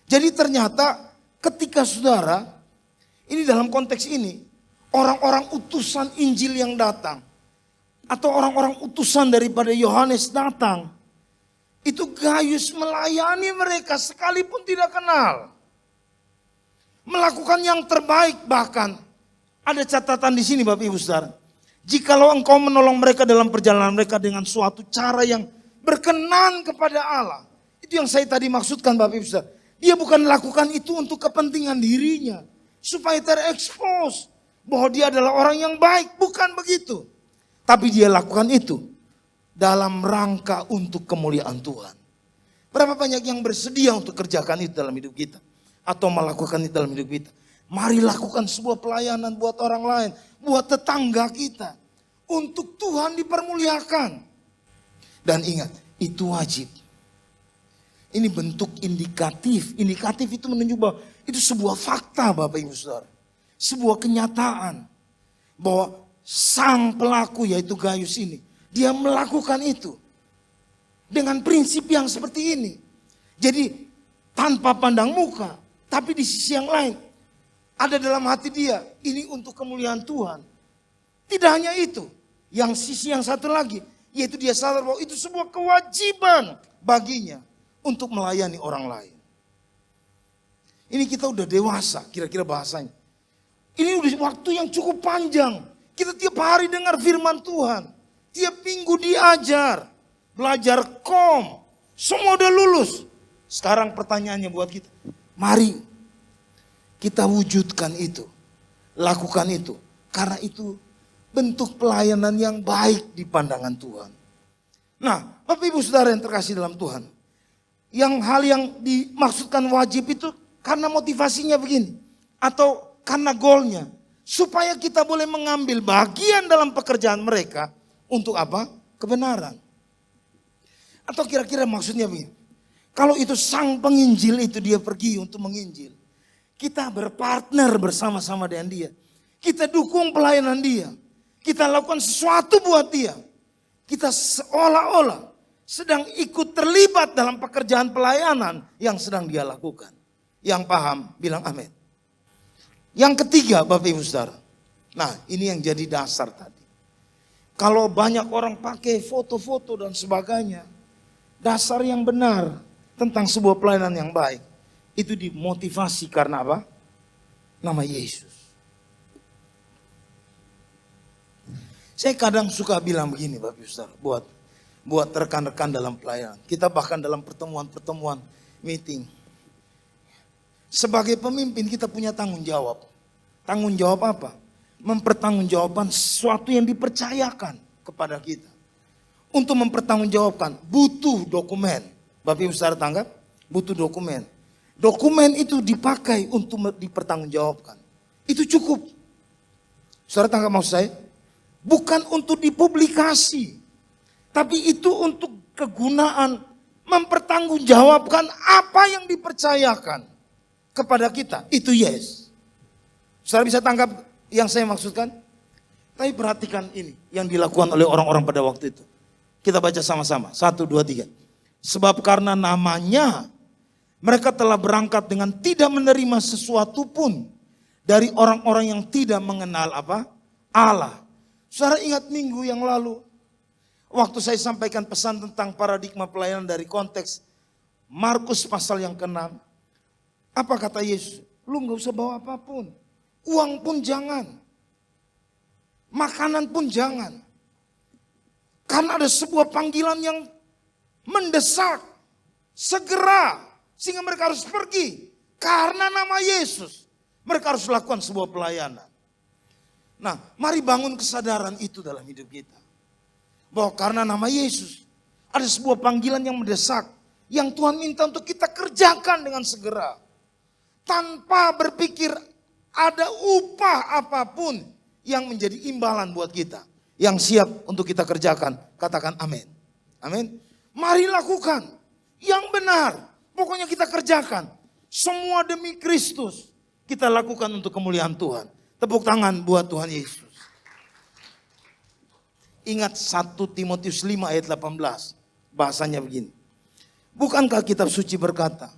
Jadi ternyata ketika saudara, ini dalam konteks ini, orang-orang utusan Injil yang datang. Atau orang-orang utusan daripada Yohanes datang. Itu Gaius melayani mereka sekalipun tidak kenal. Melakukan yang terbaik, bahkan ada catatan di sini Bapak Ibu Saudara. Jikalau engkau menolong mereka dalam perjalanan mereka dengan suatu cara yang berkenan kepada Allah. Itu yang saya tadi maksudkan Bapak Ibu Saudara. Dia bukan melakukan itu untuk kepentingan dirinya. Supaya terekspos bahwa dia adalah orang yang baik. Bukan begitu. Tapi dia lakukan itu dalam rangka untuk kemuliaan Tuhan. Berapa banyak yang bersedia untuk kerjakan itu dalam hidup kita. Atau melakukan itu dalam hidup kita. Mari lakukan sebuah pelayanan buat orang lain. Buat tetangga kita. Untuk Tuhan dipermuliakan. Dan ingat, itu wajib. Ini bentuk indikatif. Indikatif itu menunjuk bahwa itu sebuah fakta Bapak Ibu Saudara. Sebuah kenyataan. Bahwa sang pelaku yaitu Gaius ini. Dia melakukan itu. Dengan prinsip yang seperti ini. Jadi tanpa pandang muka. Tapi di sisi yang lain, ada dalam hati dia, ini untuk kemuliaan Tuhan. Tidak hanya itu, yang sisi yang satu lagi, yaitu dia sadar bahwa itu sebuah kewajiban baginya untuk melayani orang lain. Ini kita udah dewasa, kira-kira bahasanya. Ini udah waktu yang cukup panjang. Kita tiap hari dengar firman Tuhan. Tiap minggu diajar, belajar semua udah lulus. Sekarang pertanyaannya buat kita. Mari kita wujudkan itu. Lakukan itu. Karena itu bentuk pelayanan yang baik di pandangan Tuhan. Nah, Bapak Ibu Saudara yang terkasih dalam Tuhan. Hal yang dimaksudkan wajib itu karena motivasinya begini. Atau karena goalnya. Supaya kita boleh mengambil bagian dalam pekerjaan mereka. Untuk apa? Kebenaran. Atau kira-kira maksudnya begini. Kalau itu sang penginjil itu dia pergi untuk menginjil. Kita berpartner bersama-sama dengan dia. Kita dukung pelayanan dia. Kita lakukan sesuatu buat dia. Kita seolah-olah sedang ikut terlibat dalam pekerjaan pelayanan yang sedang dia lakukan. Yang paham bilang amin. Yang ketiga Bapak Ibu Saudara. Nah ini yang jadi dasar tadi. Kalau banyak orang pakai foto-foto dan sebagainya. Dasar yang benar tentang sebuah pelayanan yang baik. Itu dimotivasi karena apa? Nama Yesus. Saya kadang suka bilang begini Bapak Ibu Saudara, buat rekan-rekan dalam pelayanan. Kita bahkan dalam pertemuan-pertemuan meeting. Sebagai pemimpin kita punya tanggung jawab. Tanggung jawab apa? Mempertanggungjawabkan sesuatu yang dipercayakan kepada kita. Untuk mempertanggungjawabkan butuh dokumen. Bapak Ibu Saudara tanggap? Butuh dokumen. Dokumen itu dipakai untuk dipertanggungjawabkan. Itu cukup. Saudara tanggap maksud saya? Bukan untuk dipublikasi. Tapi itu untuk kegunaan mempertanggungjawabkan apa yang dipercayakan kepada kita. Itu yes. Saudara bisa tangkap yang saya maksudkan? Tapi perhatikan ini yang dilakukan oleh orang-orang pada waktu itu. Kita baca sama-sama. 1, 2, 3. Sebab karena namanya mereka telah berangkat dengan tidak menerima sesuatu pun dari orang-orang yang tidak mengenal apa? Allah. Saudara ingat minggu yang lalu, waktu saya sampaikan pesan tentang paradigma pelayanan dari konteks Markus pasal yang ke-6. Apa kata Yesus? Lu gak usah bawa apapun. Uang pun jangan. Makanan pun jangan. Karena ada sebuah panggilan yang mendesak. Segera. Sehingga mereka harus pergi. Karena nama Yesus. Mereka harus lakukan sebuah pelayanan. Nah, mari bangun kesadaran itu dalam hidup kita. Bahwa karena nama Yesus, ada sebuah panggilan yang mendesak. Yang Tuhan minta untuk kita kerjakan dengan segera. Tanpa berpikir ada upah apapun yang menjadi imbalan buat kita. Yang siap untuk kita kerjakan. Katakan amin. Amin. Mari lakukan. Yang benar. Pokoknya kita kerjakan. Semua demi Kristus. Kita lakukan untuk kemuliaan Tuhan. Tepuk tangan buat Tuhan Yesus. Ingat 1 Timotius 5 ayat 18. Bahasanya begini. Bukankah kitab suci berkata,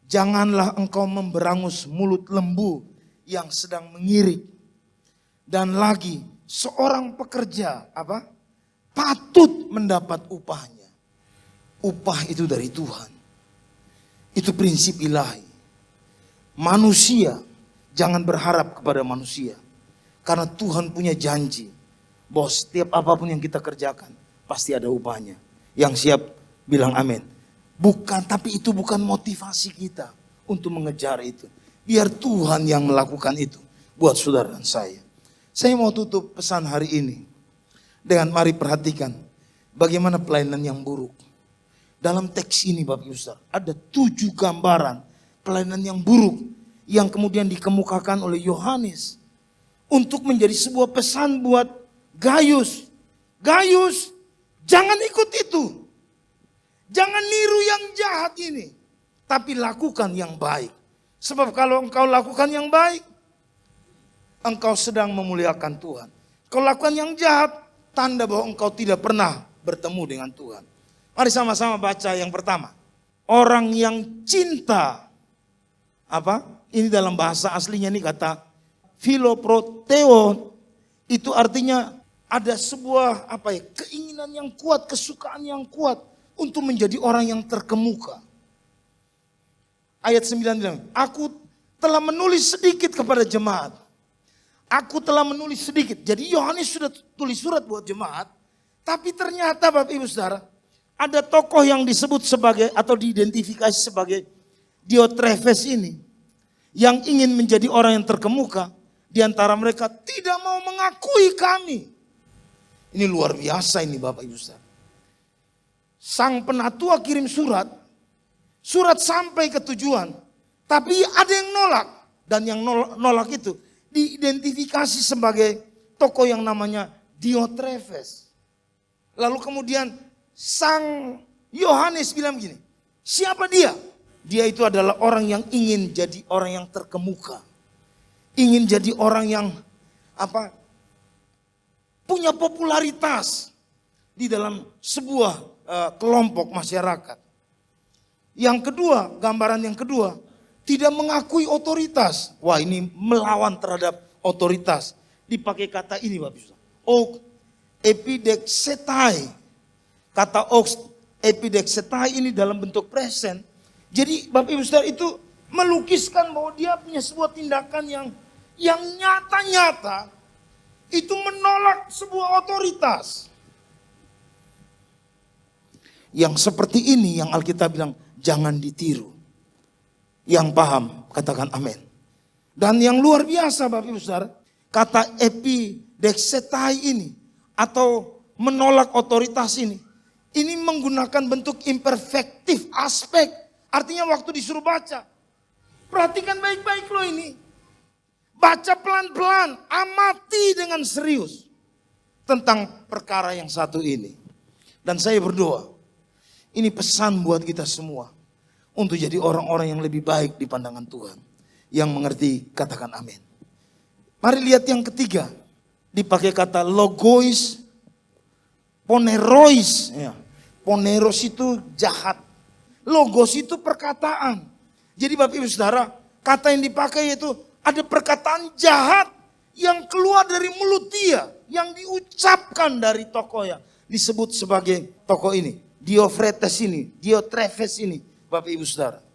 janganlah engkau memberangus mulut lembu yang sedang mengirik. Dan lagi seorang pekerja patut mendapat upahnya. Upah itu dari Tuhan. Itu prinsip ilahi. Manusia jangan berharap kepada manusia. Karena Tuhan punya janji. Bahwa setiap apapun yang kita kerjakan pasti ada upahnya. Yang siap bilang amin. Tapi itu bukan motivasi kita untuk mengejar itu. Biar Tuhan yang melakukan itu buat saudara dan saya. Saya mau tutup pesan hari ini dengan mari perhatikan bagaimana pelayanan yang buruk. Dalam teks ini Bapak Ibu Saudara, ada 7 gambaran pelayanan yang buruk yang kemudian dikemukakan oleh Yohanes untuk menjadi sebuah pesan buat Gayus. Gayus, jangan ikut itu. Jangan niru yang jahat ini. Tapi lakukan yang baik. Sebab kalau engkau lakukan yang baik, engkau sedang memuliakan Tuhan. Kalau lakukan yang jahat, tanda bahwa engkau tidak pernah bertemu dengan Tuhan. Mari sama-sama baca yang pertama. Orang yang cinta. Ini dalam bahasa aslinya ini kata philoproteo. Itu artinya ada sebuah keinginan yang kuat, kesukaan yang kuat untuk menjadi orang yang terkemuka. Ayat 9 bilang, aku telah menulis sedikit kepada jemaat. Aku telah menulis sedikit. Jadi Yohanes sudah tulis surat buat jemaat. Tapi ternyata Bapak Ibu Saudara, ada tokoh yang disebut sebagai atau diidentifikasi sebagai Diotrefes ini. Yang ingin menjadi orang yang terkemuka. Di antara mereka tidak mau mengakui kami. Ini luar biasa ini Bapak Ibu Saudara. Sang penatua kirim surat. Surat sampai ke tujuan. Tapi ada yang nolak. Dan yang nolak itu diidentifikasi sebagai tokoh yang namanya Diotrefes. Lalu kemudian sang Yohanes bilang begini. Siapa dia? Dia itu adalah orang yang ingin jadi orang yang terkemuka. Ingin jadi orang yang punya popularitas di dalam sebuah kelompok masyarakat. Yang kedua, gambaran yang kedua, tidak mengakui otoritas. Wah, ini melawan terhadap otoritas. Dipakai kata ini Bapak Ibu. Ox epidexetai. Kata ox epidexetai ini dalam bentuk present. Jadi Bapak Ibu Saudara itu melukiskan bahwa dia punya sebuah tindakan yang nyata-nyata itu menolak sebuah otoritas. Yang seperti ini yang Alkitab bilang jangan ditiru. Yang paham katakan amin. Dan yang luar biasa Bapak Ibu Saudara, kata epidexetai ini atau menolak otoritas ini menggunakan bentuk imperfektif aspek. Artinya waktu disuruh baca, perhatikan baik-baik loh ini. Baca pelan-pelan, amati dengan serius tentang perkara yang satu ini. Dan saya berdoa, ini pesan buat kita semua untuk jadi orang-orang yang lebih baik di pandangan Tuhan. Yang mengerti katakan amin. Mari lihat yang ketiga. Dipakai kata logois, ponerois. Ya. Poneros itu jahat. Logos itu perkataan. Jadi Bapak Ibu Saudara, kata yang dipakai itu ada perkataan jahat yang keluar dari mulut dia. Yang diucapkan dari tokoh yang disebut sebagai tokoh ini. Diofretes ini, Diotrefes ini, Bapak Ibu Saudara.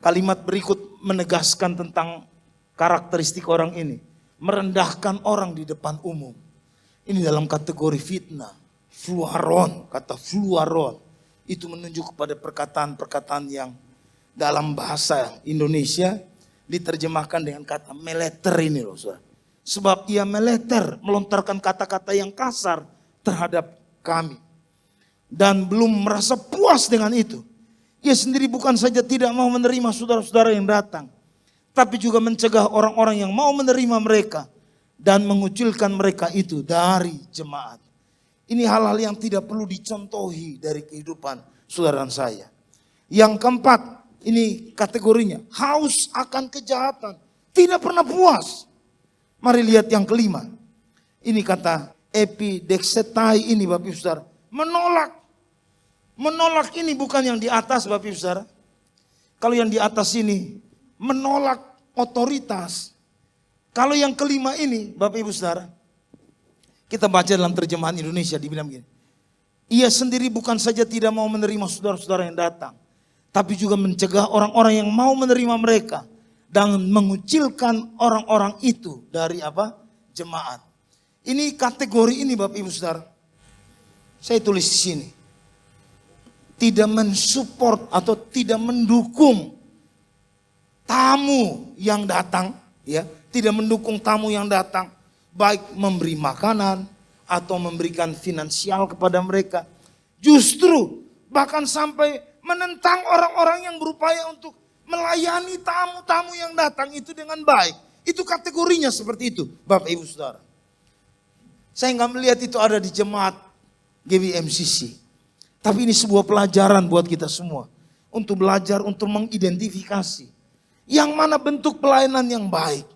Kalimat berikut menegaskan tentang karakteristik orang ini. Merendahkan orang di depan umum. Ini dalam kategori fitnah. Fluaron, kata fluaron. Itu menunjuk kepada perkataan-perkataan yang dalam bahasa Indonesia diterjemahkan dengan kata meleter ini loh Saudara. Sebab ia meleter, melontarkan kata-kata yang kasar terhadap kami. Dan belum merasa puas dengan itu. Ia sendiri bukan saja tidak mau menerima saudara-saudara yang datang, tapi juga mencegah orang-orang yang mau menerima mereka dan mengucilkan mereka itu dari jemaat. Ini hal-hal yang tidak perlu dicontohi dari kehidupan saudara dan saya. Yang keempat, ini kategorinya haus akan kejahatan, tidak pernah puas. Mari lihat yang kelima. Ini kata epidexetai ini Bapak Ibu Saudara, menolak. Menolak ini bukan yang di atas Bapak Ibu Saudara. Kalau yang di atas ini menolak otoritas. Kalau yang kelima ini Bapak Ibu Saudara, kita baca dalam terjemahan Indonesia dibilang begini. Ia sendiri bukan saja tidak mau menerima saudara-saudara yang datang, tapi juga mencegah orang-orang yang mau menerima mereka dan mengucilkan orang-orang itu dari apa? Jemaat. Ini kategori ini Bapak Ibu Saudara. Saya tulis di sini. Tidak mensupport atau tidak mendukung tamu yang datang, ya, tidak mendukung tamu yang datang, baik memberi makanan atau memberikan finansial kepada mereka. Justru bahkan sampai menentang orang-orang yang berupaya untuk melayani tamu-tamu yang datang itu dengan baik. Itu kategorinya seperti itu, Bapak Ibu Saudara. Saya nggak melihat itu ada di jemaat GBMCC. Tapi ini sebuah pelajaran buat kita semua. Untuk belajar, untuk mengidentifikasi. Yang mana bentuk pelayanan yang baik.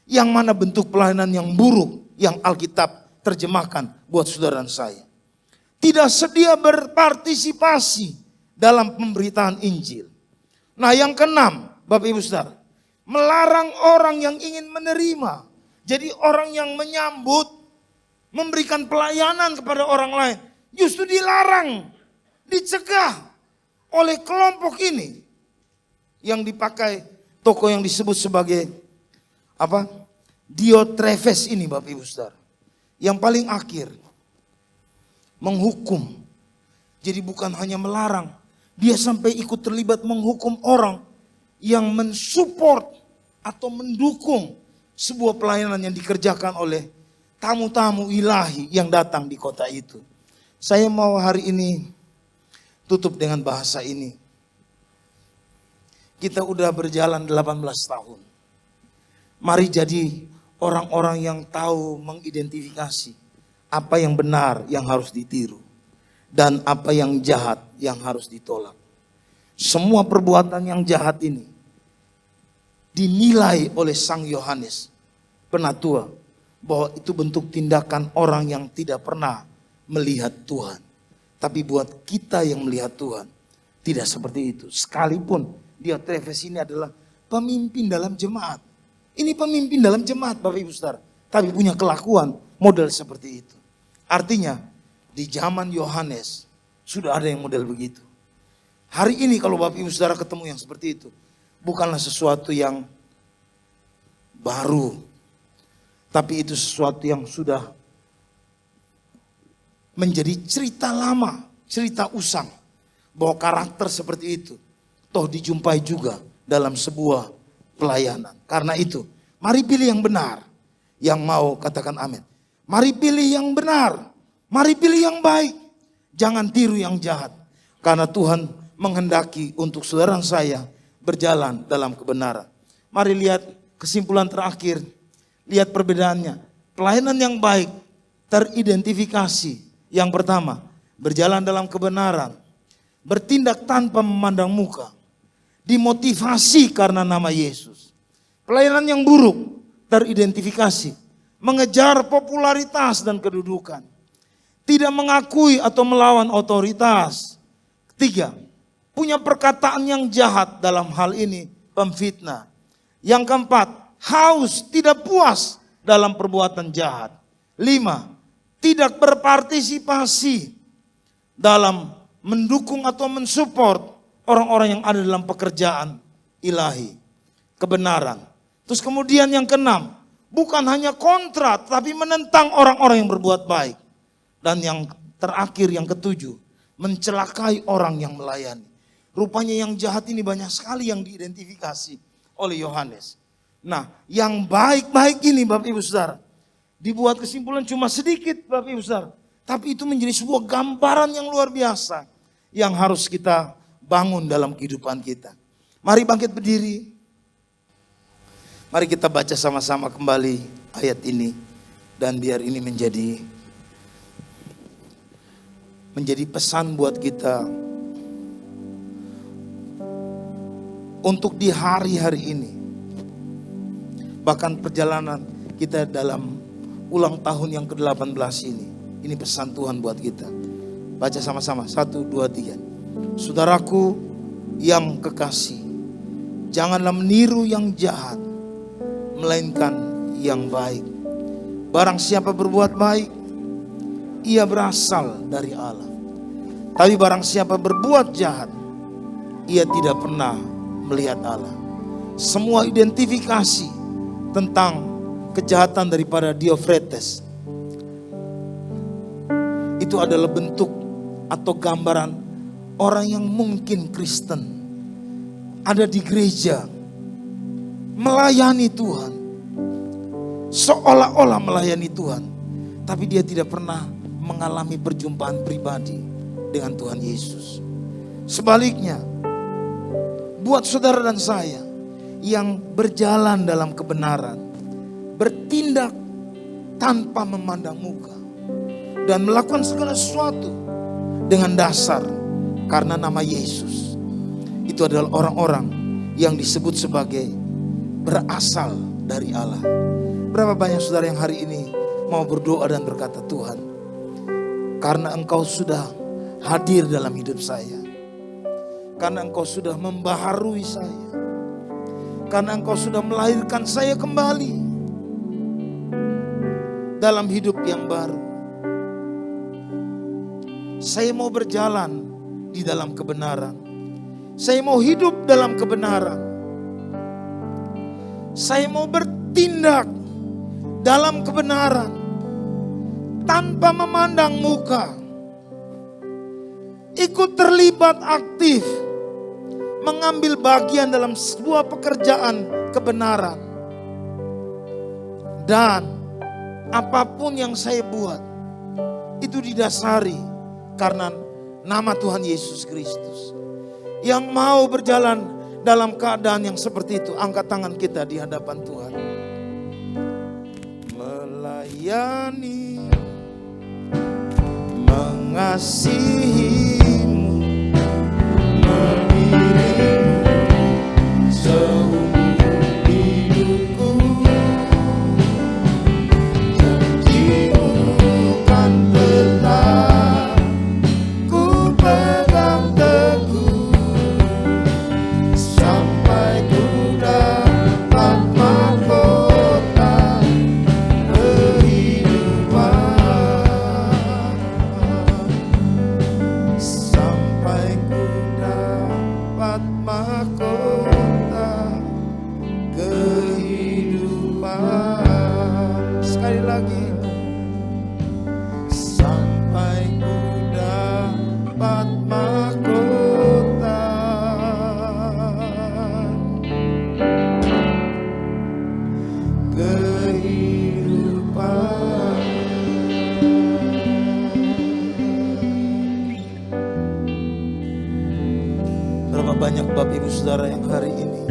Yang mana bentuk pelayanan yang buruk. Yang Alkitab terjemahkan buat saudara dan saya. Tidak sedia berpartisipasi dalam pemberitaan Injil. Nah yang keenam, Bapak Ibu Saudara. Melarang orang yang ingin menerima. Jadi orang yang menyambut, memberikan pelayanan kepada orang lain. Justru dilarang. Dicegah oleh kelompok ini yang dipakai tokoh yang disebut sebagai apa? Diotrefes ini Bapak Ibu Saudara. Yang paling akhir menghukum. Jadi bukan hanya melarang, dia sampai ikut terlibat menghukum orang yang mensupport atau mendukung sebuah pelayanan yang dikerjakan oleh tamu-tamu ilahi yang datang di kota itu. Saya mau hari ini tutup dengan bahasa ini. Kita udah berjalan 18 tahun. Mari jadi orang-orang yang tahu mengidentifikasi apa yang benar yang harus ditiru. Dan apa yang jahat yang harus ditolak. Semua perbuatan yang jahat ini dinilai oleh Sang Yohanes Penatua bahwa itu bentuk tindakan orang yang tidak pernah melihat Tuhan. Tapi buat kita yang melihat Tuhan, tidak seperti itu. Sekalipun Diotrefes ini adalah pemimpin dalam jemaat. Ini pemimpin dalam jemaat Bapak Ibu Saudara. Tapi punya kelakuan model seperti itu. Artinya di zaman Yohanes sudah ada yang model begitu. Hari ini kalau Bapak Ibu Saudara ketemu yang seperti itu. Bukanlah sesuatu yang baru. Tapi itu sesuatu yang sudah menjadi cerita lama, cerita usang. Bahwa karakter seperti itu toh dijumpai juga dalam sebuah pelayanan. Karena itu, mari pilih yang benar. Yang mau katakan amin. Mari pilih yang benar. Mari pilih yang baik. Jangan tiru yang jahat. Karena Tuhan menghendaki untuk saudara saya berjalan dalam kebenaran. Mari lihat kesimpulan terakhir. Lihat perbedaannya. Pelayanan yang baik teridentifikasi. Yang pertama, berjalan dalam kebenaran. Bertindak tanpa memandang muka. Dimotivasi karena nama Yesus. Pelayanan yang buruk teridentifikasi. Mengejar popularitas dan kedudukan. Tidak mengakui atau melawan otoritas. Ketiga, punya perkataan yang jahat, dalam hal ini pemfitnah. Yang keempat, haus, tidak puas dalam perbuatan jahat. 5, tidak berpartisipasi dalam mendukung atau mensupport orang-orang yang ada dalam pekerjaan ilahi, kebenaran. Terus kemudian yang keenam, bukan hanya kontra tapi menentang orang-orang yang berbuat baik. Dan yang terakhir, yang ketujuh, mencelakai orang yang melayani. Rupanya yang jahat ini banyak sekali yang diidentifikasi oleh Yohanes. Nah, yang baik-baik ini Bapak Ibu Saudara, dibuat kesimpulan cuma sedikit Bapak Ibu Saudara. Tapi itu menjadi sebuah gambaran yang luar biasa yang harus kita bangun dalam kehidupan kita. Mari bangkit berdiri. Mari kita baca sama-sama kembali ayat ini. Dan biar ini menjadi pesan buat kita. Untuk di hari-hari ini. Bahkan perjalanan kita dalam ulang tahun yang ke-18 ini. Ini pesan Tuhan buat kita. Baca sama-sama. 1, 2, 3. Saudaraku yang kekasih, janganlah meniru yang jahat, melainkan yang baik. Barang siapa berbuat baik, ia berasal dari Allah. Tapi barang siapa berbuat jahat, ia tidak pernah melihat Allah. Semua identifikasi tentang kejahatan daripada Diofretes itu adalah bentuk atau gambaran orang yang mungkin Kristen, ada di gereja, melayani Tuhan, seolah-olah melayani Tuhan, tapi dia tidak pernah mengalami perjumpaan pribadi dengan Tuhan Yesus. Sebaliknya, buat saudara dan saya yang berjalan dalam kebenaran, bertindak tanpa memandang muka, dan melakukan segala sesuatu dengan dasar karena nama Yesus. Itu adalah orang-orang yang disebut sebagai berasal dari Allah. Berapa banyak saudara yang hari ini mau berdoa dan berkata, Tuhan, karena Engkau sudah hadir dalam hidup saya, karena Engkau sudah membaharui saya, karena Engkau sudah melahirkan saya kembali dalam hidup yang baru. Saya mau berjalan di dalam kebenaran. Saya mau hidup dalam kebenaran. Saya mau bertindak dalam kebenaran tanpa memandang muka. Ikut terlibat aktif mengambil bagian dalam sebuah pekerjaan kebenaran. Dan apapun yang saya buat itu didasari karena nama Tuhan Yesus Kristus. Yang mau berjalan dalam keadaan yang seperti itu, angkat tangan kita di hadapan Tuhan. Melayani, mengasihimu, mengiringmu seumur hidupku. Janjimu kan tetap ku pegang teguh sampai ku dapat mahkota kehidupan. banyak Bapak Ibu Saudara yang hari ini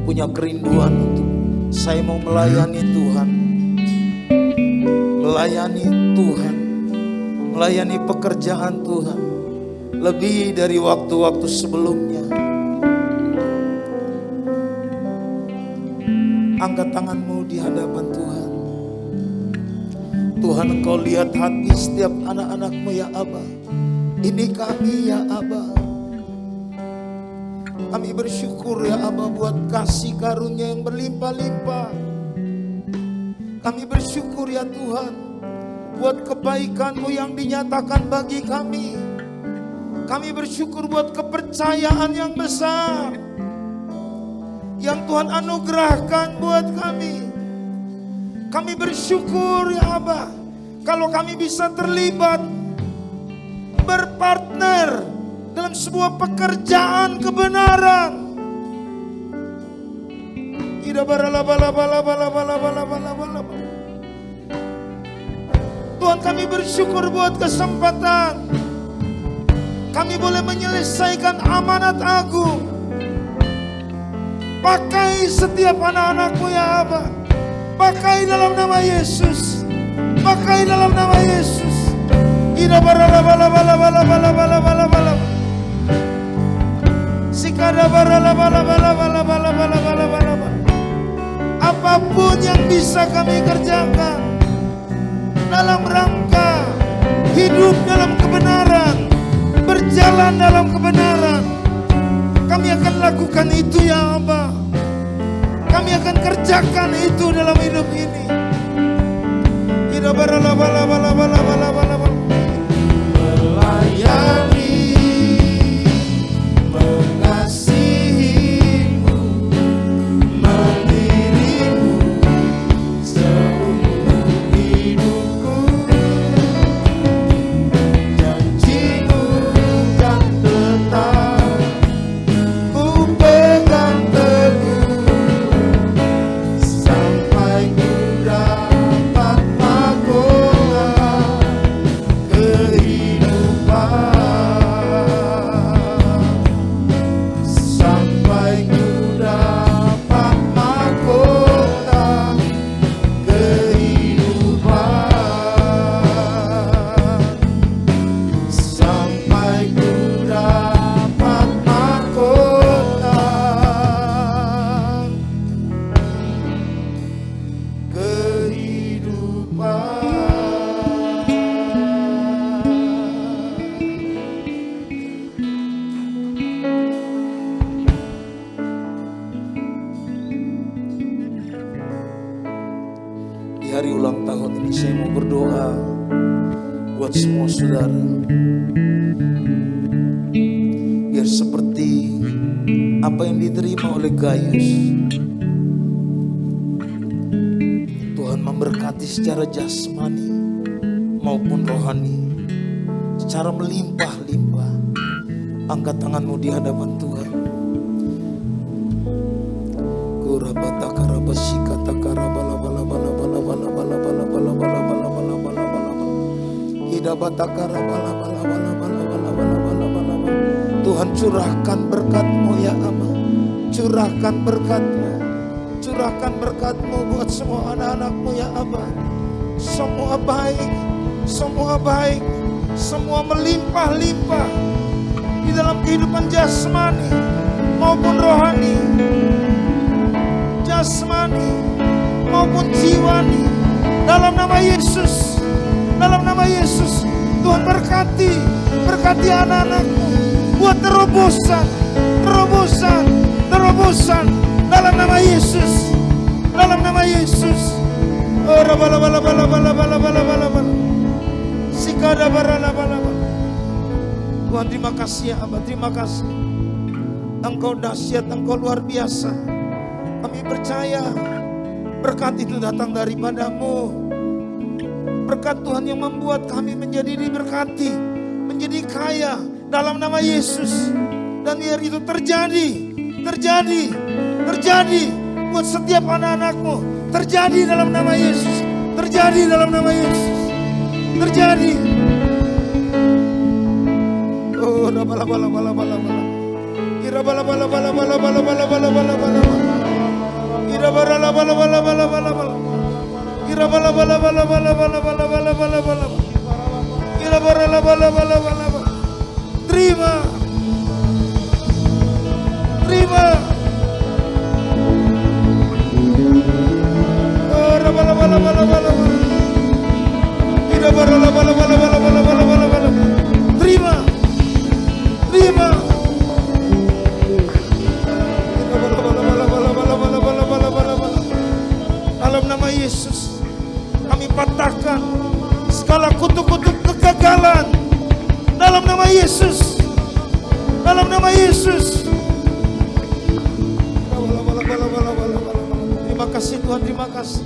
punya kerinduan untuk saya mau melayani Tuhan, melayani Tuhan, melayani pekerjaan Tuhan lebih dari waktu-waktu sebelumnya. Angkat tanganmu di hadapan Tuhan. Tuhan, Engkau lihat hati setiap anak-anak-Mu ya Aba. Ini kami ya Aba. Kami bersyukur ya Aba buat kasih karunia yang berlimpah-limpah. Kami bersyukur ya Tuhan buat kebaikan-Mu yang dinyatakan bagi kami. Kami bersyukur buat kepercayaan yang besar yang Tuhan anugerahkan buat kami. Kami bersyukur ya Aba kalau kami bisa terlibat, berpartner dalam sebuah pekerjaan kebenaran. Tuhan, kami bersyukur buat kesempatan kami boleh menyelesaikan amanat agung. Pakai setiap anak-anak-Mu ya Aba. Pakai dalam nama Yesus. Pakai dalam nama Yesus. Apapun yang bisa kami kerjakan dalam rangka hidup dalam kebenaran, berjalan dalam kebenaran, kami akan lakukan itu ya Aba. Kami akan kerjakan itu dalam hidup ini. Melayani, mengasihi-Mu, mendirimu seumur hidupku. Janji-Mu kan tetap ku pegang teguh sampai ku dapat mahkota kehidupan. Sampai ku dapat mahkota kehidupan. Sampai ku dapat mahkota Di hari ulang tahun ini saya mau berdoa buat semua saudara. Biar seperti apa yang diterima oleh Gaius, Tuhan memberkati secara jasmani maupun rohani, secara melimpah-limpah. Angkat tanganmu di hadapan Tuhan. Tuhan, curahkan berkat-Mu ya Allah. Curahkan berkat-Mu. Curahkan berkat-Mu buat semua anak-anak-Mu ya Allah. Semua baik, semua baik, semua melimpah-limpah di dalam kehidupan jasmani maupun rohani, jasmani maupun jiwani, dalam nama Yesus, dalam nama Yesus. Tuhan berkati anak-anak-Mu buat terobosan dalam nama Yesus, dalam nama Yesus. Tuhan, terima kasih ya Abah, terima kasih. Engkau dahsyat, Engkau luar biasa. Kami percaya berkat itu datang daripada-Mu. Berkat Tuhan yang membuat kami menjadi diberkati, menjadi kaya dalam nama Yesus. Dan biar itu terjadi buat setiap anak-anak-Mu. Terjadi dalam nama Yesus. Terjadi dalam nama Yesus. Terjadi. Oh, bala bala bala bala. Ira bala bala bala bala bala bala bala bala bala. Ira bala bala bala bala bala bala. Ira bala bala bala bala bala bala bala bala bala. Ira bala bala bala bala bala. Terima. Terima. Ora bala bala bala bala bala. Ira bala bala bala bala bala bala bala bala. Terima. Terima. Dalam nama Yesus kami patahkan segala kutuk-kutuk kegagalan. Dalam nama Yesus. Dalam nama Yesus. Terima kasih Tuhan, terima kasih.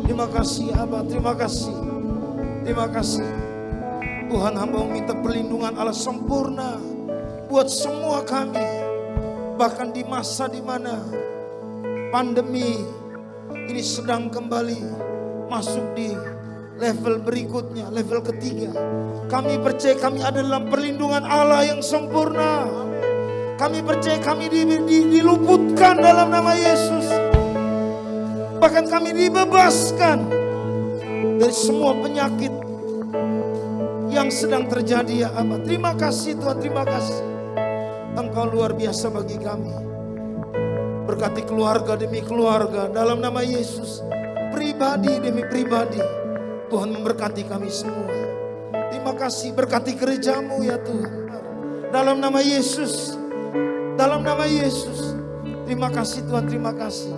Terima kasih Abah, terima kasih. Terima kasih. Tuhan, hamba meminta perlindungan Allah sempurna buat semua kami. Bahkan di masa di mana pandemi ini sedang kembali masuk di level berikutnya, level ketiga. Kami percaya kami ada dalam perlindungan Allah yang sempurna. Kami percaya kami diluputkan dalam nama Yesus. Bahkan kami dibebaskan dari semua penyakit yang sedang terjadi ya Abah. Terima kasih Tuhan, terima kasih. Engkau luar biasa bagi kami. Berkati keluarga demi keluarga dalam nama Yesus. Pribadi demi pribadi. Tuhan memberkati kami semua. Terima kasih, berkati gerejamu ya Tuhan. Dalam nama Yesus. Dalam nama Yesus. Terima kasih Tuhan, terima kasih.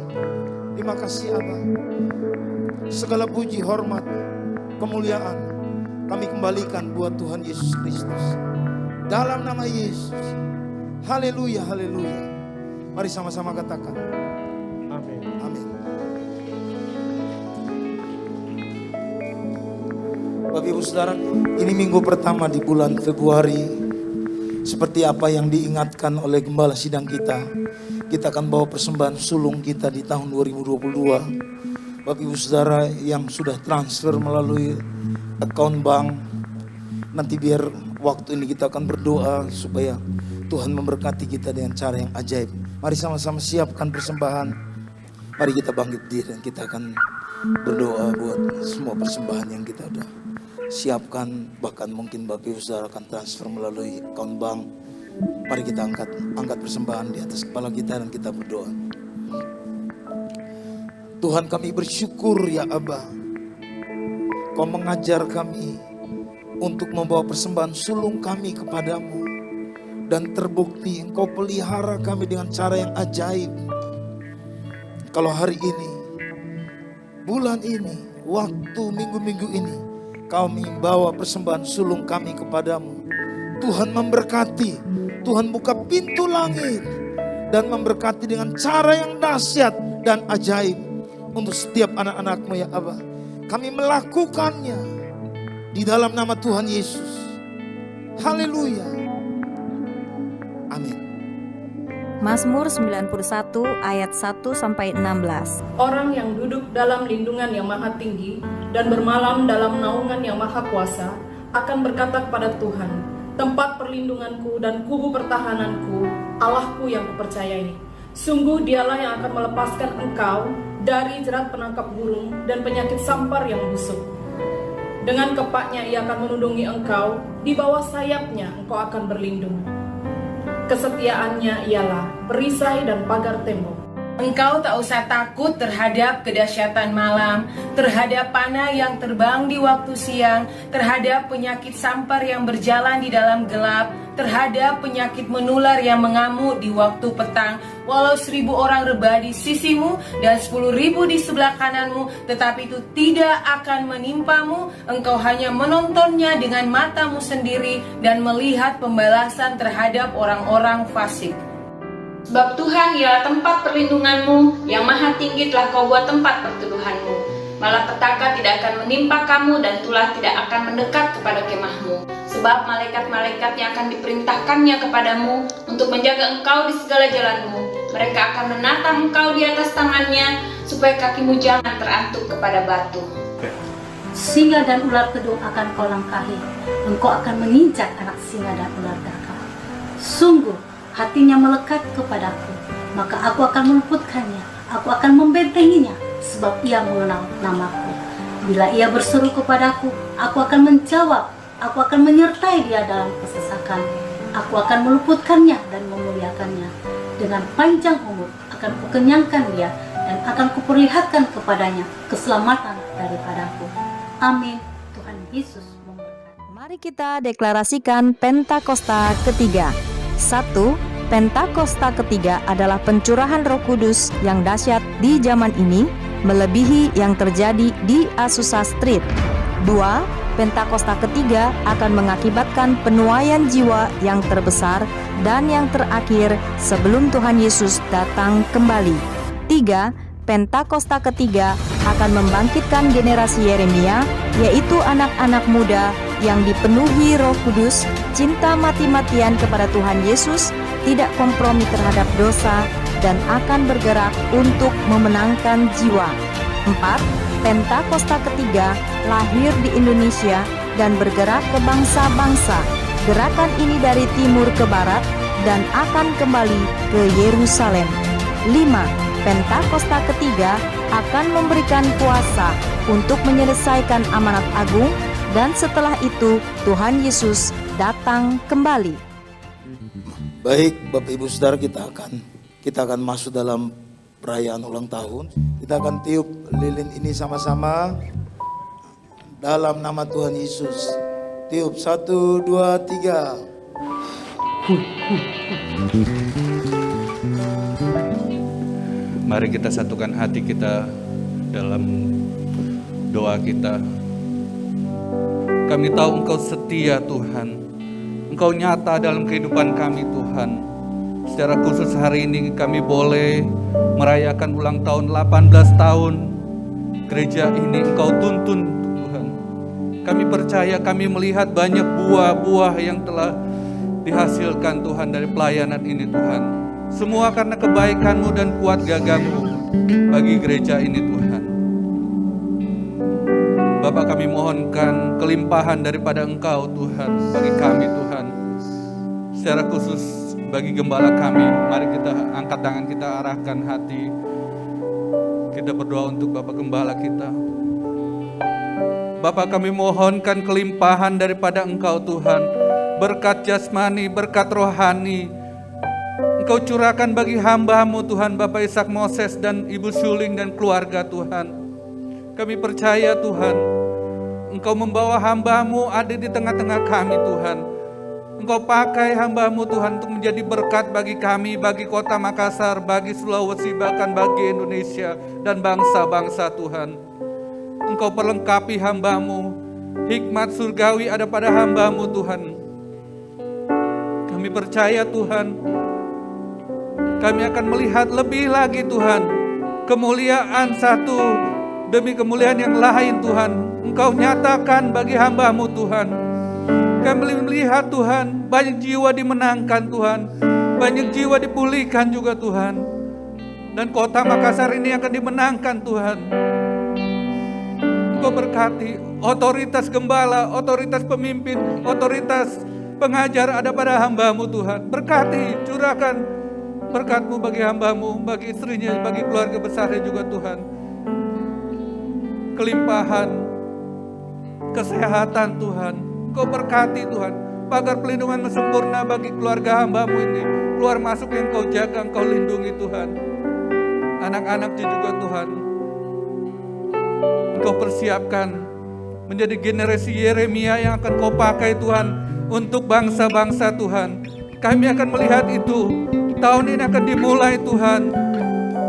Terima kasih Abah. Segala puji, hormat, kemuliaan kami kembalikan buat Tuhan Yesus Kristus. Dalam nama Yesus. Haleluya, haleluya. Mari sama-sama katakan. Amin. Amin. Bapak Ibu Saudara, ini minggu pertama di bulan Februari. Seperti apa yang diingatkan oleh gembala sidang kita akan bawa persembahan sulung kita di tahun 2022. Bapak Ibu Saudara yang sudah transfer melalui akun bank, nanti biar waktu ini kita akan berdoa supaya Tuhan memberkati kita dengan cara yang ajaib. Mari sama-sama siapkan persembahan. Mari kita bangkit diri dan kita akan berdoa buat semua persembahan yang kita udah siapkan. Bahkan mungkin Bapak Ibu Saudara akan transfer melalui akun bank. Mari kita angkat persembahan di atas kepala kita dan kita berdoa. Tuhan, kami bersyukur ya Abah. Kau mengajar kami untuk membawa persembahan sulung kami kepadamu. Dan terbukti Engkau pelihara kami dengan cara yang ajaib. Kalau hari ini, bulan ini, waktu minggu-minggu ini, kami bawa persembahan sulung kami kepadamu. Tuhan memberkati, Tuhan buka pintu langit dan memberkati dengan cara yang dahsyat dan ajaib untuk setiap anak-anak-Mu ya Abah. Kami melakukannya di dalam nama Tuhan Yesus. Haleluya. Amin. Mazmur 91 ayat 1-16. Orang yang duduk dalam lindungan yang maha tinggi dan bermalam dalam naungan yang maha kuasa akan berkata kepada Tuhan, tempat perlindunganku dan kubu pertahananku, Allahku yang kupercayai. Sungguh dialah yang akan melepaskan engkau dari jerat penangkap burung dan penyakit sampar yang busuk. Dengan kepaknya ia akan melindungi engkau, di bawah sayapnya engkau akan berlindung. Kesetiaannya ialah perisai dan pagar tembok. Engkau tak usah takut terhadap kedahsyatan malam, terhadap panah yang terbang di waktu siang, terhadap penyakit sampar yang berjalan di dalam gelap, terhadap penyakit menular yang mengamuk di waktu petang. Walau 1000 orang rebah di sisimu dan 10.000 di sebelah kananmu, tetapi itu tidak akan menimpamu. Engkau hanya menontonnya dengan matamu sendiri dan melihat pembalasan terhadap orang-orang fasik. Sebab Tuhan ialah tempat perlindunganmu, yang maha tinggi telah kau buat tempat perteduhanmu. Malapetaka tidak akan menimpa kamu dan tulah tidak akan mendekat kepada kemahmu. Sebab malaikat-malaikatnya akan diperintahkannya kepadamu untuk menjaga engkau di segala jalanmu. Mereka akan menatang engkau di atas tangannya, supaya kakimu jangan terantuk kepada batu. Singa dan ular kedung akan kau langkahi. Engkau akan menginjak anak singa dan ular gagak. Sungguh hatinya melekat kepadaku, maka aku akan meluputkannya, aku akan membentenginya, sebab ia mengenal namaku. Bila ia berseru kepadaku, aku akan menjawab, aku akan menyertai dia dalam kesesakan. Aku akan meluputkannya dan memuliakannya. Dengan panjang umur akan kukenyangkan dia, dan akan kuperlihatkan kepadanya keselamatan daripadaku. Amin. Tuhan Yesus memberkati. Mari kita deklarasikan Pentakosta ketiga. 1. Pentakosta ketiga adalah pencurahan Roh Kudus yang dahsyat di zaman ini, melebihi yang terjadi di Azusa Street. 2. Pentakosta ketiga akan mengakibatkan penuaian jiwa yang terbesar dan yang terakhir sebelum Tuhan Yesus datang kembali. 3. Pentakosta ketiga akan membangkitkan generasi Yeremia, yaitu anak-anak muda yang dipenuhi Roh Kudus, cinta mati-matian kepada Tuhan Yesus, tidak kompromi terhadap dosa, dan akan bergerak untuk memenangkan jiwa. 4. Pentakosta ketiga lahir di Indonesia dan bergerak ke bangsa-bangsa. Gerakan ini dari timur ke barat dan akan kembali ke Yerusalem. 5. Pentakosta ketiga akan memberikan kuasa untuk menyelesaikan amanat agung, dan setelah itu Tuhan Yesus datang kembali. Baik, Bapak Ibu Saudara, kita akan masuk dalam perayaan ulang tahun. Kita akan tiup lilin ini sama-sama dalam nama Tuhan Yesus. Tiup 1, 2, 3. Mari kita satukan hati kita dalam doa kita. Kami tahu Engkau setia Tuhan, Engkau nyata dalam kehidupan kami Tuhan. Secara khusus hari ini kami boleh merayakan ulang tahun 18 tahun gereja ini. Engkau tuntun Tuhan. Kami percaya, kami melihat banyak buah-buah yang telah dihasilkan Tuhan dari pelayanan ini Tuhan. Semua karena kebaikan-Mu dan kuat gagah-Mu bagi gereja ini Tuhan. Bapak, kami mohonkan kelimpahan daripada Engkau Tuhan bagi kami Tuhan. Secara khusus bagi gembala kami, mari kita angkat tangan, kita arahkan hati. Kita berdoa untuk Bapak Gembala kita. Bapak, kami mohonkan kelimpahan daripada Engkau Tuhan. Berkat jasmani, berkat rohani, Engkau curahkan bagi hamba-Mu Tuhan, Bapak Ishak Moses dan Ibu Suling dan keluarga Tuhan. Kami percaya Tuhan, Engkau membawa hamba-Mu ada di tengah-tengah kami Tuhan. Engkau pakai hamba-Mu Tuhan untuk menjadi berkat bagi kami, bagi kota Makassar, bagi Sulawesi, bahkan bagi Indonesia dan bangsa-bangsa Tuhan. Engkau perlengkapi hamba-Mu, hikmat surgawi ada pada hamba-Mu Tuhan. Kami percaya Tuhan, kami akan melihat lebih lagi Tuhan, kemuliaan satu demi kemuliaan yang lain Tuhan. Engkau nyatakan bagi hamba-Mu Tuhan. Kami melihat Tuhan, banyak jiwa dimenangkan Tuhan, banyak jiwa dipulihkan juga Tuhan. Dan kota Makassar ini akan dimenangkan Tuhan. Engkau berkati otoritas gembala, otoritas pemimpin, otoritas pengajar ada pada hamba-Mu Tuhan. Berkati, curahkan berkat-Mu bagi hamba-Mu, bagi istrinya, bagi keluarga besarnya juga Tuhan. Kelimpahan, kesehatan Tuhan, Engkau berkati Tuhan. Pagar pelindungan sempurna bagi keluarga hamba-Mu ini. Keluar masuk yang Engkau jaga, Engkau lindungi Tuhan. Anak-anaknya juga Tuhan, Engkau persiapkan menjadi generasi Yeremia yang akan Kau pakai Tuhan untuk bangsa-bangsa Tuhan. Kami akan melihat itu. Tahun ini akan dimulai Tuhan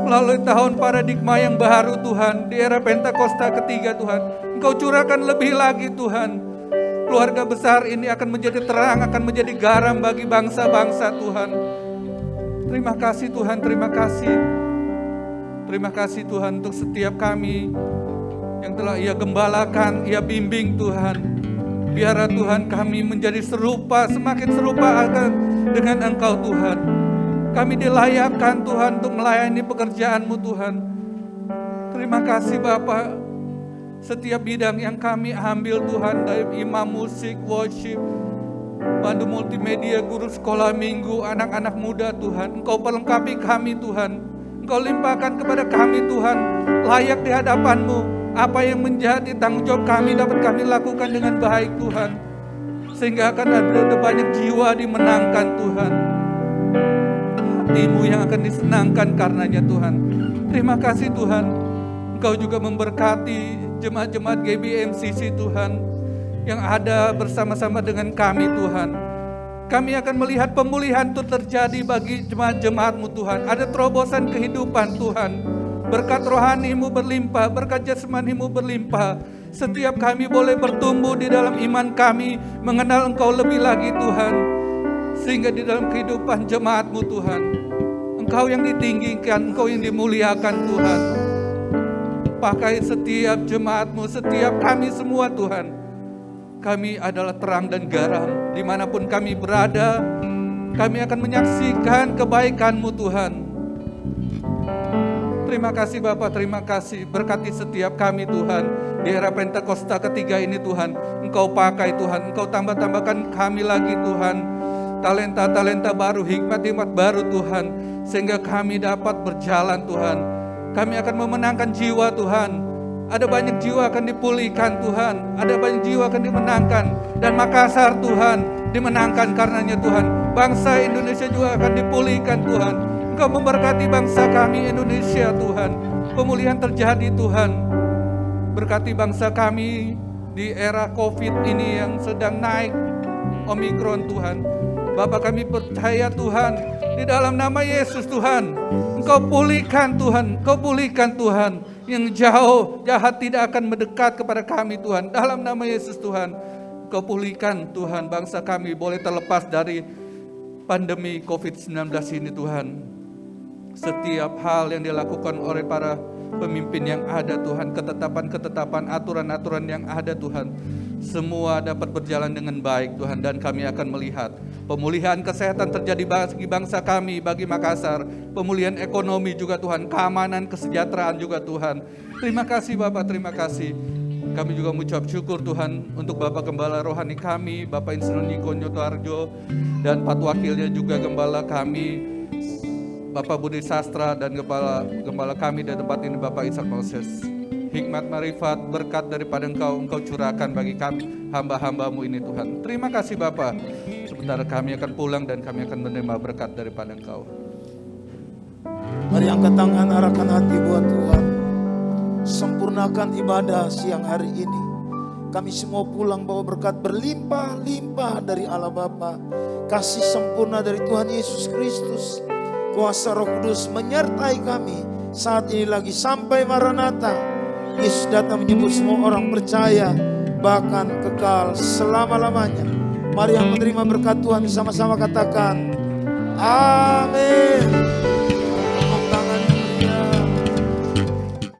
melalui tahun paradigma yang baru Tuhan, di era Pentakosta ketiga Tuhan. Engkau curahkan lebih lagi Tuhan. Keluarga besar ini akan menjadi terang, akan menjadi garam bagi bangsa-bangsa Tuhan. Terima kasih Tuhan, terima kasih. Terima kasih Tuhan untuk setiap kami yang telah Ia gembalakan, Ia bimbing Tuhan. Biarlah Tuhan kami menjadi serupa, semakin serupa akan dengan Engkau Tuhan. Kami dilayakkan Tuhan untuk melayani pekerjaan-Mu Tuhan. Terima kasih Bapa. Setiap bidang yang kami ambil Tuhan, dari imam musik, worship, pandu multimedia, guru sekolah minggu, anak-anak muda Tuhan. Engkau perlengkapi kami Tuhan. Engkau limpahkan kepada kami Tuhan, layak di hadapan-Mu. Apa yang menjadi tanggung jawab kami dapat kami lakukan dengan baik Tuhan. Sehingga akan ada banyak jiwa dimenangkan Tuhan. Hati-Mu yang akan disenangkan karenanya Tuhan. Terima kasih Tuhan. Engkau juga memberkati jemaat-jemaat GBMCC Tuhan, yang ada bersama-sama dengan kami Tuhan. Kami akan melihat pemulihan itu terjadi bagi jemaat-jemaat-Mu Tuhan. Ada terobosan kehidupan Tuhan. Berkat rohani-Mu berlimpah, berkat jasmani-Mu berlimpah. Setiap kami boleh bertumbuh di dalam iman kami, mengenal Engkau lebih lagi Tuhan. Sehingga di dalam kehidupan jemaat-Mu Tuhan, Engkau yang ditinggikan, Engkau yang dimuliakan Tuhan. Pakai setiap jemaat-Mu, setiap kami semua Tuhan. Kami adalah terang dan garam. Dimanapun kami berada, kami akan menyaksikan kebaikan-Mu Tuhan. Terima kasih Bapa, terima kasih. Berkati setiap kami Tuhan. Di era Pentakosta ketiga ini Tuhan, Engkau pakai Tuhan. Engkau tambah-tambahkan kami lagi Tuhan. Talenta-talenta baru, hikmat-hikmat baru Tuhan. Sehingga kami dapat berjalan Tuhan. Kami akan memenangkan jiwa Tuhan. Ada banyak jiwa akan dipulihkan Tuhan. Ada banyak jiwa akan dimenangkan. Dan Makassar Tuhan dimenangkan karenanya Tuhan. Bangsa Indonesia juga akan dipulihkan Tuhan. Engkau memberkati bangsa kami Indonesia Tuhan. Pemulihan terjadi Tuhan. Berkati bangsa kami di era COVID ini yang sedang naik Omikron Tuhan. Bapak kami percaya Tuhan, di dalam nama Yesus Tuhan, Engkau pulihkan Tuhan, Engkau pulihkan Tuhan. Yang jauh, jahat tidak akan mendekat kepada kami Tuhan. Dalam nama Yesus Tuhan, Engkau pulihkan Tuhan, bangsa kami boleh terlepas dari pandemi COVID-19 ini Tuhan. Setiap hal yang dilakukan oleh para pemimpin yang ada Tuhan, ketetapan-ketetapan, aturan-aturan yang ada Tuhan, semua dapat berjalan dengan baik Tuhan. Dan kami akan melihat pemulihan kesehatan terjadi bagi bangsa kami, bagi Makassar. Pemulihan ekonomi juga Tuhan, keamanan, kesejahteraan juga Tuhan. Terima kasih Bapak, terima kasih. Kami juga mengucap syukur Tuhan untuk Bapak Gembala Rohani kami, Bapak Insinyur Niko Nyotoharjo, dan Pak Wakilnya juga Gembala kami, Bapak Budi Sastra, dan Gembala kami di tempat ini Bapak Ishak Moses. Hikmat marifat berkat daripada Engkau curahkan bagi kami hamba-hambamu ini Tuhan. Terima kasih Bapa. Sebentar kami akan pulang dan kami akan menerima berkat daripada Engkau. Mari angkat tangan, arahkan hati buat Tuhan. Sempurnakan ibadah siang hari ini. Kami semua pulang bawa berkat berlimpah-limpah dari Allah Bapa. Kasih sempurna dari Tuhan Yesus Kristus. Kuasa Roh Kudus menyertai kami saat ini lagi sampai Maranatha. Yesus datang menyebut semua orang percaya, bahkan kekal selama-lamanya. Mari yang menerima berkat Tuhan sama-sama katakan, Amin.